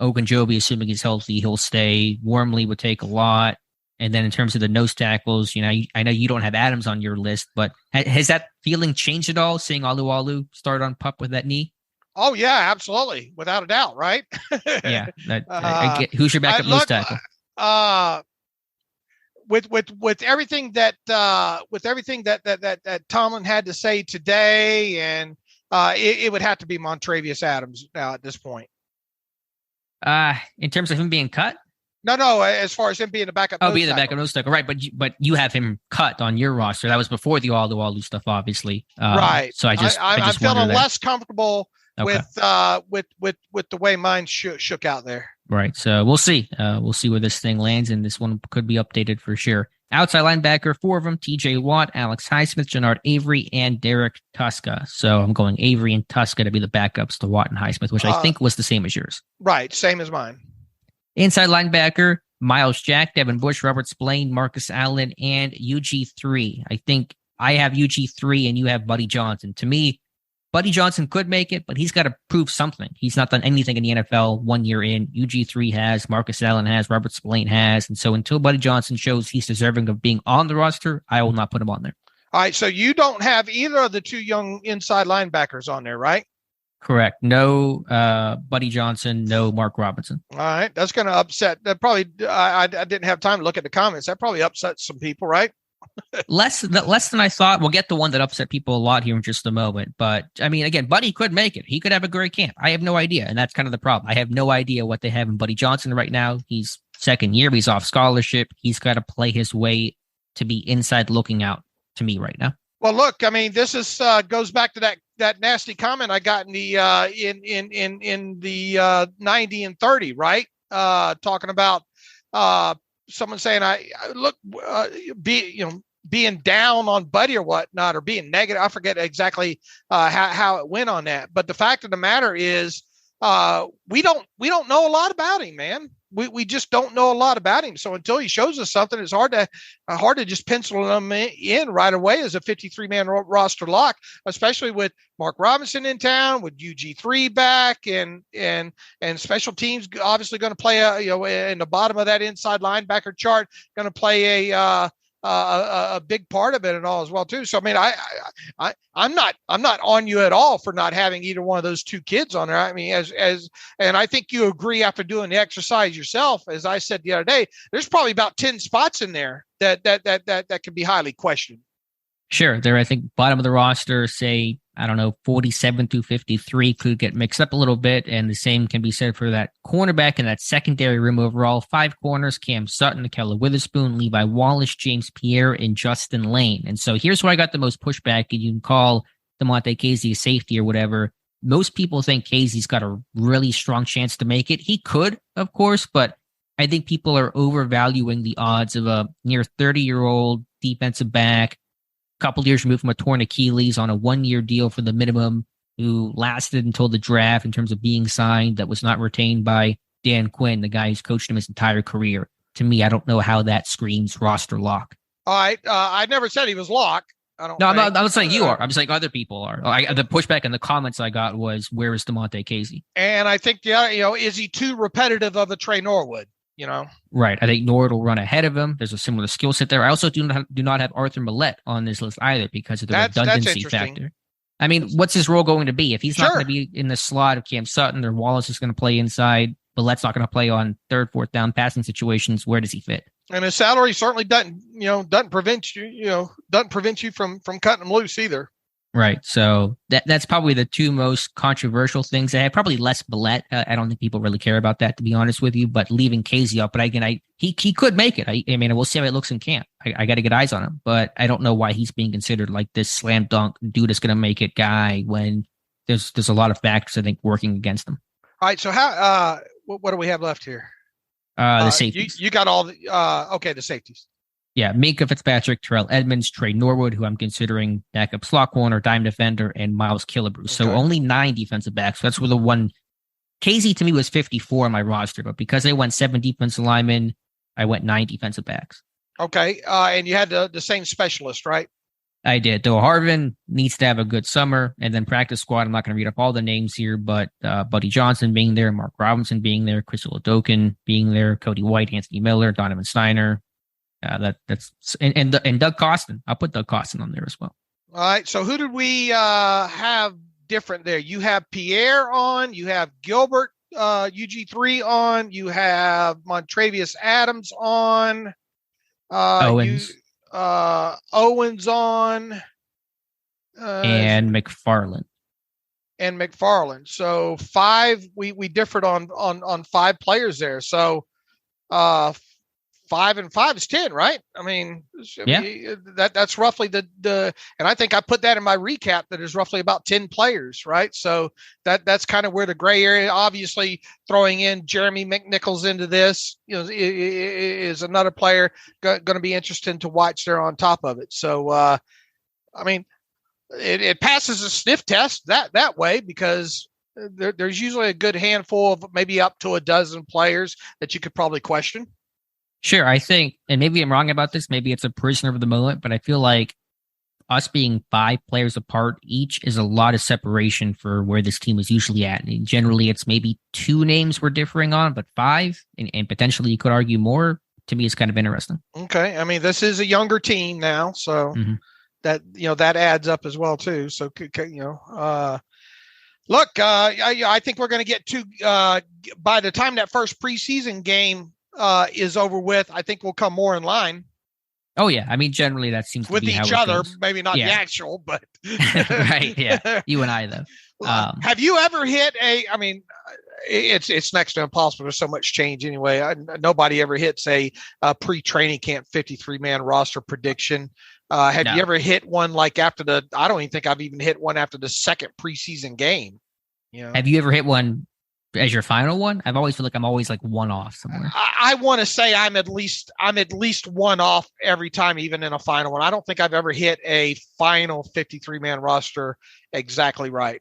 Ogunjobi, assuming he's healthy, he'll stay. Wormley would take a lot. And then in terms of the nose tackles, I know you don't have Adams on your list, but has that feeling changed at all, seeing Alualu start on PUP with that knee? Oh, yeah, absolutely. Without a doubt, right? Yeah. Who's your backup nose tackle? With everything that Tomlin had to say today, and it would have to be Montravius Adams now at this point. In terms of him being cut? No. As far as him being the backup. Being the backup nose tackle, right? But you have him cut on your roster. That was before the Alualu stuff, obviously. Right. So I'm feeling less comfortable with the way mine shook out there. Right. So we'll see. We'll see where this thing lands, and this one could be updated for sure. Outside linebacker, 4 of them: T.J. Watt, Alex Highsmith, Jannard Avery, and Derek Tuska. So I'm going Avery and Tuska to be the backups to Watt and Highsmith, which I think was the same as yours. Right. Same as mine. Inside linebacker, Miles Jack, Devin Bush, Robert Spillane, Marcus Allen, and UG3. I think I have UG3 and you have Buddy Johnson. To me, Buddy Johnson could make it, but he's got to prove something. He's not done anything in the NFL 1 year in. UG3 has, Marcus Allen has, Robert Spillane has. And so until Buddy Johnson shows he's deserving of being on the roster, I will not put him on there. All right, so you don't have either of the 2 young inside linebackers on there, right? Correct. No Buddy Johnson, no Mark Robinson. All right, that's going to upset. That probably I didn't have time to look at the comments. That probably upsets some people, right? less than I thought. We'll get the one that upset people a lot here in just a moment. But I mean, again, Buddy could make it. He could have a great camp. I have no idea, and that's kind of the problem. I have no idea what they have in Buddy Johnson right now. He's second year. He's off scholarship. He's got to play his way to be inside looking out to me right now. Well, look, I mean, this is goes back to that nasty comment I got in the in the 90 and 30, right? Talking about someone saying being down on Buddy or whatnot, or being negative. I forget exactly how it went on that. But the fact of the matter is, we don't know a lot about him, man. We just don't know a lot about him. So until he shows us something, it's hard to just pencil him in right away as a 53-man roster lock, especially with Mark Robinson in town, with UG3 back, and special teams obviously going to play in the bottom of that inside linebacker chart, going to play a big part of it and all as well too. So I mean, I'm not on you at all for not having either one of those 2 kids on there. I mean, and I think you agree after doing the exercise yourself, as I said the other day, there's probably about 10 spots in there that can be highly questioned. Sure. They're, I think, bottom of the roster, say, 47 through 53 could get mixed up a little bit. And the same can be said for that cornerback and that secondary room overall. 5 corners: Cam Sutton, Akella Witherspoon, Levi Wallace, James Pierre, and Justin Lane. And so here's where I got the most pushback. And you can call DeMonte Casey a safety or whatever. Most people think Casey's got a really strong chance to make it. He could, of course, but I think people are overvaluing the odds of a near 30-year-old defensive back, couple years removed from a torn Achilles, on a 1-year deal for the minimum, who lasted until the draft in terms of being signed, that was not retained by Dan Quinn, the guy who's coached him his entire career. to me, I don't know how that screams roster lock. All right. I never said he was locked. I don't. No, I'm not saying you are. I'm saying other people are. The pushback in the comments I got was, "Where is DeMonte Casey?" And I think is he too repetitive of a Trey Norwood? Right. I think Norwood will run ahead of him. There's a similar skill set there. I also do not have Arthur Millette on this list either because of the redundancy factor. I mean, what's his role going to be? If he's not going to be in the slot of Cam Sutton or Wallace is going to play inside, Millette's not going to play on third, fourth down passing situations, where does he fit? And his salary certainly doesn't prevent you from cutting him loose either. Right. So that's probably the two most controversial things. I have probably less Millette. I don't think people really care about that, to be honest with you, but leaving Casey up. But again, he could make it. I mean, we'll see how it looks in camp. I got to get eyes on him, but I don't know why he's being considered like this slam dunk dude is going to make it guy when there's a lot of factors, I think, working against him. All right. So what do we have left here? The safeties. You got all the the safeties. Yeah, Minkah Fitzpatrick, Terrell Edmonds, Trey Norwood, who I'm considering backup slot corner, dime defender, and Miles Killebrew. Okay. So only 9 defensive backs. So that's where the one. Casey to me was 54 on my roster, but because I went 7 defensive linemen, I went 9 defensive backs. Okay, and you had the same specialist, right? I did. Though Harvin needs to have a good summer, and then practice squad. I'm not going to read up all the names here, but Buddy Johnson being there, Mark Robinson being there, Chris Oladokin being there, Cody White, Anthony Miller, Donovan Steiner. That's Doug Costin. I'll put Doug Costin on there as well. All right. So who did we have different there? You have Pierre on. You have Gilbert UG3 on. You have Montravius Adams on. Owens. Owens on. And McFarland. So 5. We differed on 5 players there. So 5 and 5 is 10, right? I mean, that's roughly the and I think I put that in my recap that is roughly about 10 players, right? So that's kind of where the gray area. Obviously, throwing in Jeremy McNichols into this, is another player going to be interesting to watch there on top of it. So, I mean, it passes a sniff test that way because there's usually a good handful of maybe up to a dozen players that you could probably question. Sure, I think, and maybe I'm wrong about this, maybe it's a prisoner of the moment, but I feel like us being 5 players apart each is a lot of separation for where this team is usually at. And generally, it's maybe 2 names we're differing on, but 5, and potentially you could argue more, to me is kind of interesting. Okay, I mean, this is a younger team now, so that adds up as well, too. So, look, I think we're going to get to, by the time that first preseason game is over with, I think we'll come more in line. Oh yeah, I mean generally that seems with to be each how other, maybe not the actual, but right, yeah, you and I though. Have you ever hit a? I mean, it's next to impossible. There's so much change anyway. Nobody ever hits a pre-training camp 53-man roster prediction. Have you ever hit one like after the? I don't even think I've even hit one after the second preseason game. Have you ever hit one as your final one? I've always feel like I'm always like one off somewhere. I want to say I'm at least one off every time, even in a final one. I don't think I've ever hit a final 53-man roster exactly right.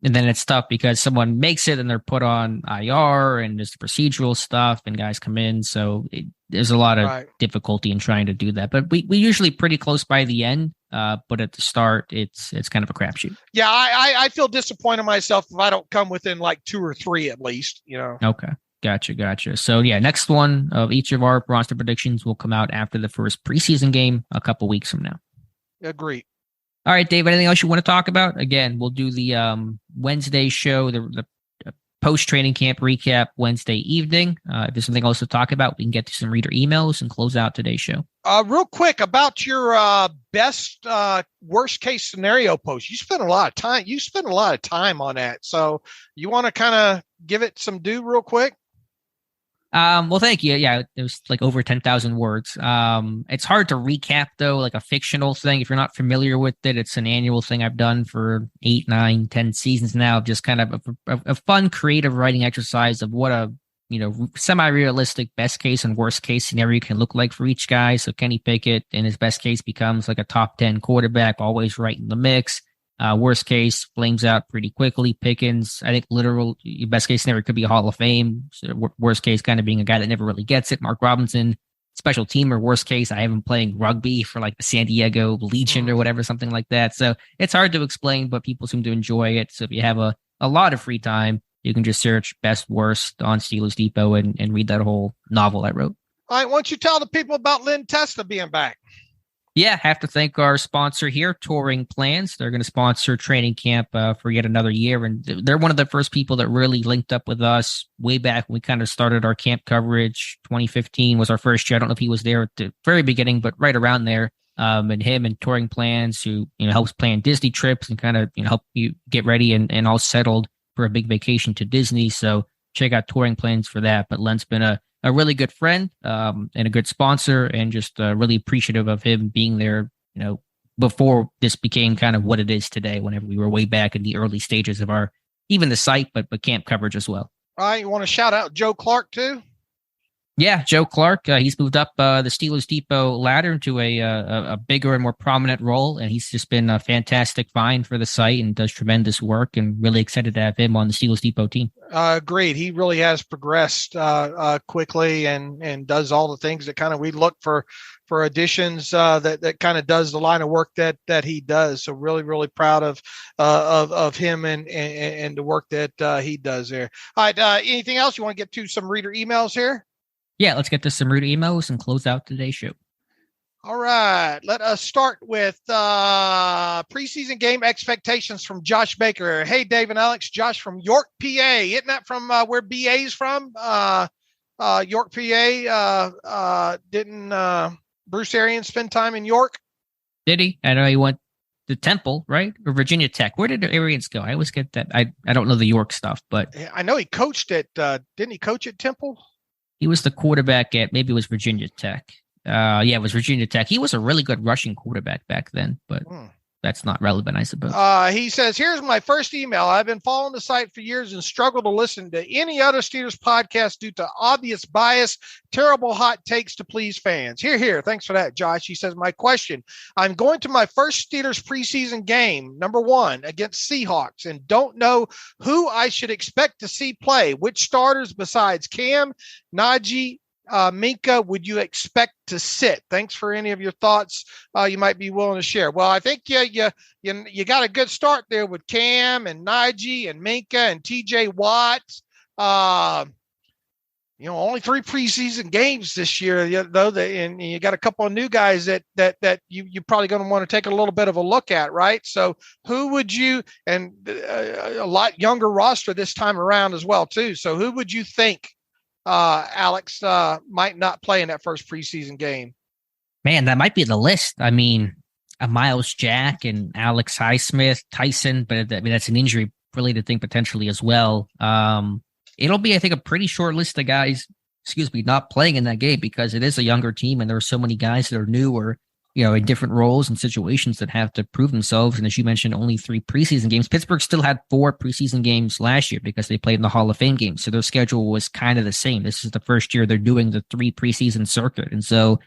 And then it's tough because someone makes it and they're put on IR and there's the procedural stuff and guys come in. So there's a lot of difficulty in trying to do that. But we usually pretty close by the end. But at the start, it's kind of a crapshoot. Yeah, I feel disappointed myself if I don't come within like 2 or 3 at least. Okay, gotcha. So yeah, next one of each of our roster predictions will come out after the first preseason game a couple weeks from now. Agree. All right, Dave. Anything else you want to talk about? Again, we'll do the Wednesday show, the post-training camp recap Wednesday evening. If there's something else to talk about, we can get to some reader emails and close out today's show. Real quick about your best worst case scenario post. You spent a lot of time on that. So you want to kind of give it some due real quick? Well, thank you. Yeah, it was like over 10,000 words. It's hard to recap though, like a fictional thing. If you're not familiar with it, it's an annual thing I've done for 8, 9, 10 seasons now of just kind of a fun, creative writing exercise of what a, semi-realistic best case and worst case scenario can look like for each guy. So Kenny Pickett in his best case becomes like a top 10 quarterback, always right in the mix. Worst case, flames out pretty quickly. Pickens, I think literal best case scenario could be a Hall of Fame. So worst case kind of being a guy that never really gets it. Mark Robinson, special teamer. Worst case, I have him playing rugby for like the San Diego Legion or whatever, something like that. So it's hard to explain, but people seem to enjoy it. So if you have a lot of free time, you can just search best worst on Steelers Depot and read that whole novel I wrote. All right, why don't you tell the people about Lynn Testa being back? Yeah, have to thank our sponsor here, Touring Plans. They're going to sponsor training camp for yet another year. And they're one of the first people that really linked up with us way back when we kind of started our camp coverage. 2015 was our first year. I don't know if he was there at the very beginning, but right around there. And him and Touring Plans, who helps plan Disney trips and kind of help you get ready and all settled for a big vacation to Disney. So check out Touring Plans for that. But Len's been a really good friend and a good sponsor, and just really appreciative of him being there, before this became kind of what it is today, whenever we were way back in the early stages of our, even the site, but camp coverage as well. All right. You want to shout out Joe Clark too? Yeah, Joe Clark. He's moved up the Steelers Depot ladder into a bigger and more prominent role, and he's just been a fantastic find for the site and does tremendous work, and really excited to have him on the Steelers Depot team. Agreed. He really has progressed quickly and does all the things that kind of we look for additions that kind of does the line of work that he does. So really, really proud of him and the work that he does there. All right. Anything else you want to get to? Some reader emails here? Yeah, let's get to some reader emails and close out today's show. All right. Let us start with preseason game expectations from Josh Baker. Hey, Dave and Alex. Josh from York, PA. Isn't that from where BA's from? York, PA. Didn't Bruce Arians spend time in York? Did he? I know he went to Temple, right? Or Virginia Tech. Where did Arians go? I always get that. I don't know the York stuff, but I know he coached at didn't he coach at Temple? He was the quarterback at, maybe it was Virginia Tech. Yeah, it was Virginia Tech. He was a really good rushing quarterback back then, but that's not relevant, I suppose. He says, here's my first email. I've been following the site for years and struggle to listen to any other Steelers podcast due to obvious bias, terrible hot takes to please fans. Here. Thanks for that, Josh. He says, my question, I'm going to my first Steelers preseason game, number 1, against Seahawks, and don't know who I should expect to see play. Which starters besides Cam, Najee, Minkah, would you expect to sit? Thanks for any of your thoughts you might be willing to share. Well, I think you got a good start there with Cam and Najee and Minkah and TJ Watt. Only 3 preseason games this year, though, and you got a couple of new guys that you're probably going to want to take a little bit of a look at, right? So who would you, and a lot younger roster this time around as well, too. So who would you think Alex might not play in that first preseason game? Man, that might be the list. I mean, Miles Jack and Alex Highsmith, Tyson, but that's an injury related thing potentially as well. It'll be, I think, a pretty short list of guys, not playing in that game, because it is a younger team and there are so many guys that are new or, in different roles and situations that have to prove themselves. And as you mentioned, only 3 preseason games. Pittsburgh still had 4 preseason games last year because they played in the Hall of Fame game. So their schedule was kind of the same. This is the first year they're doing the 3 preseason circuit. And so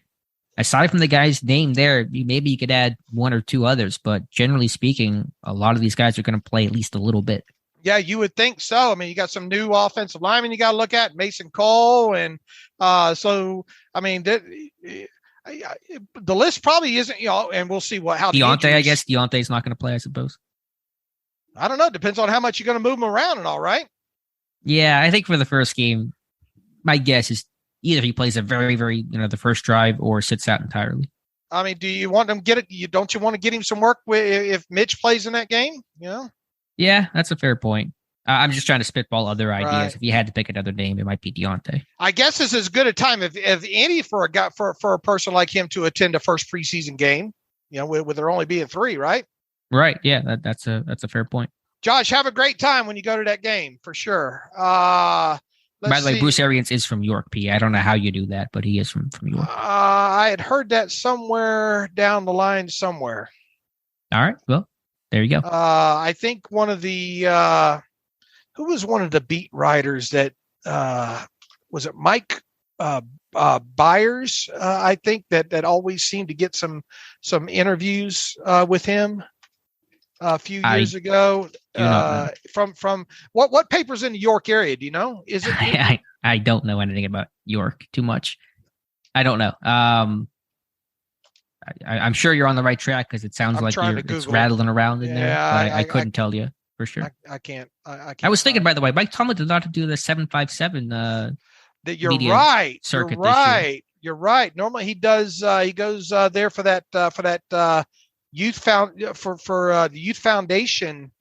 aside from the guys named there, maybe you could add 1 or 2 others, but generally speaking, a lot of these guys are going to play at least a little bit. Yeah, you would think so. I mean, you got some new offensive linemen you got to look at, Mason Cole. And so, I mean, the list probably isn't, and we'll see how Deontay, I guess Deontay's not going to play, I suppose. I don't know. It depends on how much you're going to move him around and all, right? Yeah, I think for the first game, my guess is either he plays a very, very, the first drive or sits out entirely. I mean, do you want him don't you want to get him some work if Mitch plays in that game? Yeah, that's a fair point. I'm just trying to spitball other ideas. Right. If you had to pick another name, it might be Deontay. I guess this is as good a time if any for a person like him to attend a first preseason game. With there only being 3, right? Right. Yeah, that's a fair point. Josh, have a great time when you go to that game for sure. By the way, Bruce Arians is from York, PA. I don't know how you do that, but he is from York. I had heard that somewhere down the line somewhere. All right. Well, there you go. I think one of the who was one of the beat writers that was it Mike Byers? I think that always seemed to get some interviews with him. a few years ago. From what paper's in the York area? Do you know? Is it? I don't know anything about York too much. I don't know. I'm sure you're on the right track because it sounds like it's rattling around in there. But I couldn't tell you for sure. I can't. I was thinking, by the way, Mike Tomlin did not do the 757. That you're right. Circuit you're right. You're right. Normally he does. He goes there for that youth the youth foundation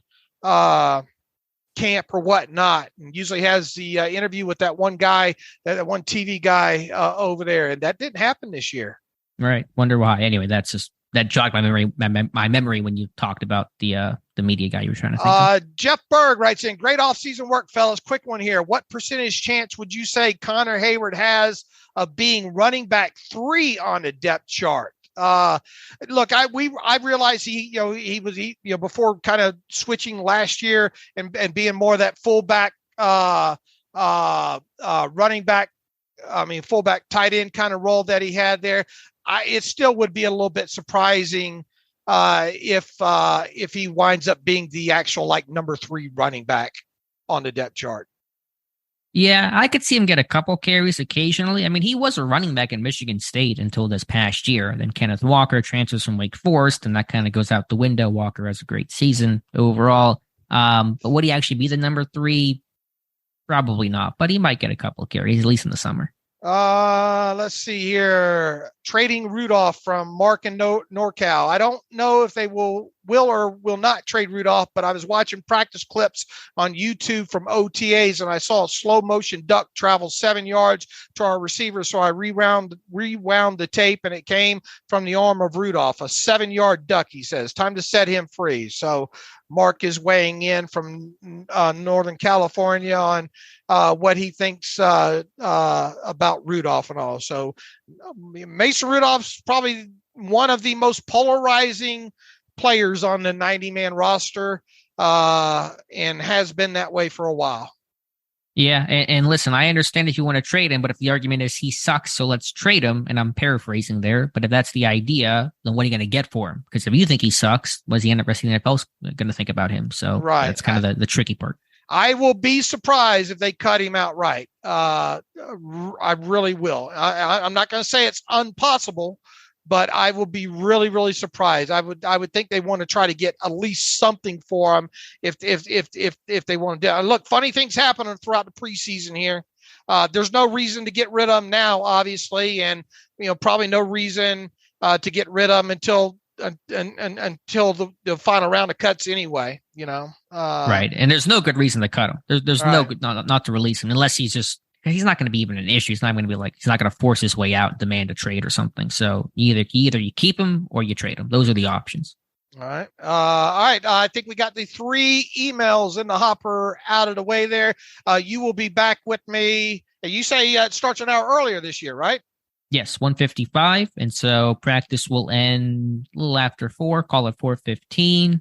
camp or whatnot, and usually has the interview with that one guy, that one TV guy over there, and that didn't happen this year. Right. Wonder why. Anyway, that jogged my memory when you talked about the media guy you were trying to think of. Jeff Berg writes in, great off-season work, fellas. Quick one here. What percentage chance would you say Connor Hayward has of being running back 3 on the depth chart? Look, I realized he was before kind of switching last year and being more of that fullback, running back, fullback tight end kind of role that he had there. It still would be a little bit surprising if he winds up being the actual like number 3 running back on the depth chart. Yeah, I could see him get a couple carries occasionally. I mean, he was a running back in Michigan State until this past year. Then Kenneth Walker transfers from Wake Forest, and that kind of goes out the window. Walker has a great season overall. But would he actually be the number 3? Probably not, but he might get a couple carries, at least in the summer. Let's see here. Trading Rudolph from Mark and NorCal. I don't know if they will or will not trade Rudolph, but I was watching practice clips on YouTube from OTAs, and I saw a slow motion duck travel 7 yards to our receiver. So I rewound the tape, and it came from the arm of Rudolph, a 7-yard duck. He says, time to set him free. So Mark is weighing in from Northern California on what he thinks about Rudolph and all. So Mason Rudolph's probably one of the most polarizing players on the 90-man roster and has been that way for a while. Yeah, and listen, I understand if you want to trade him, but if the argument is he sucks, so let's trade him, and I'm paraphrasing there, but if that's the idea, then what are you going to get for him? Because if you think he sucks, what is the NFL going to think about him? So that's kind of the tricky part. I will be surprised if they cut him outright. I really will. I'm not going to say it's impossible, but I will be really, really surprised. I would think they want to try to get at least something for him if they want to do it. Look, funny things happen throughout the preseason here. There's no reason to get rid of him now, obviously, and probably no reason to get rid of him until the final round of cuts anyway. Right, and there's no good reason to cut him. There's no good not to release him unless he's not going to be even an issue. He's not going to be he's not going to force his way out and demand a trade or something. So either you keep him or you trade him. Those are the options. All right. All right. I think we got the 3 emails in the hopper out of the way there. You will be back with me. You say it starts an hour earlier this year, right? Yes, 1:55. And so practice will end a little after 4, call it 4:15.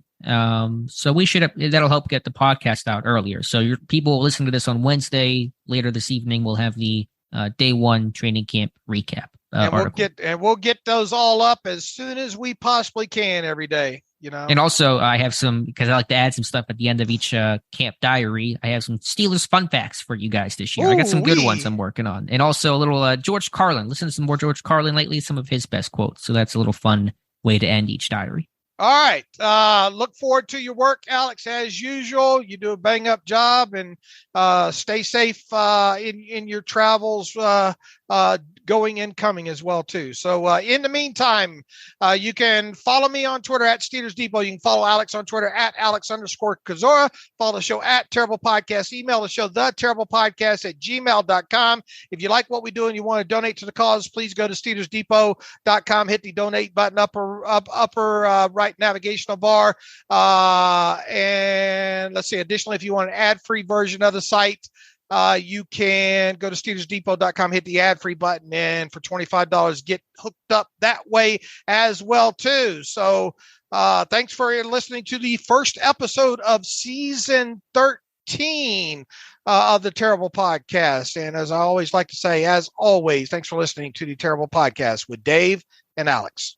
So that'll help get the podcast out earlier. So your people listening to this on Wednesday, later this evening, will have the day 1 training camp recap. We'll get those all up as soon as we possibly can every day. And also I have some, because I like to add some stuff at the end of each camp diary. I have some Steelers fun facts for you guys this year. I got some good ones I'm working on, and also a little George Carlin. Listen to some more George Carlin lately, some of his best quotes. So that's a little fun way to end each diary. All right. Look forward to your work, Alex, as usual. You do a bang-up job, and stay safe in your travels going and coming as well, too. So in the meantime, you can follow me on Twitter at Steelers Depot. You can follow Alex on Twitter at Alex_Kozora. Follow the show at Terrible Podcast. Email the show, theterriblepodcast@gmail.com. If you like what we do and you want to donate to the cause, please go to SteelersDepot.com. Hit the donate button upper right navigational bar. And let's see, additionally, if you want an ad-free version of the site, you can go to SteelersDepot.com, hit the ad-free button, and for $25, get hooked up that way as well, too. So thanks for listening to the first episode of Season 13 of the Terrible Podcast. And as I always like to say, as always, thanks for listening to the Terrible Podcast with Dave and Alex.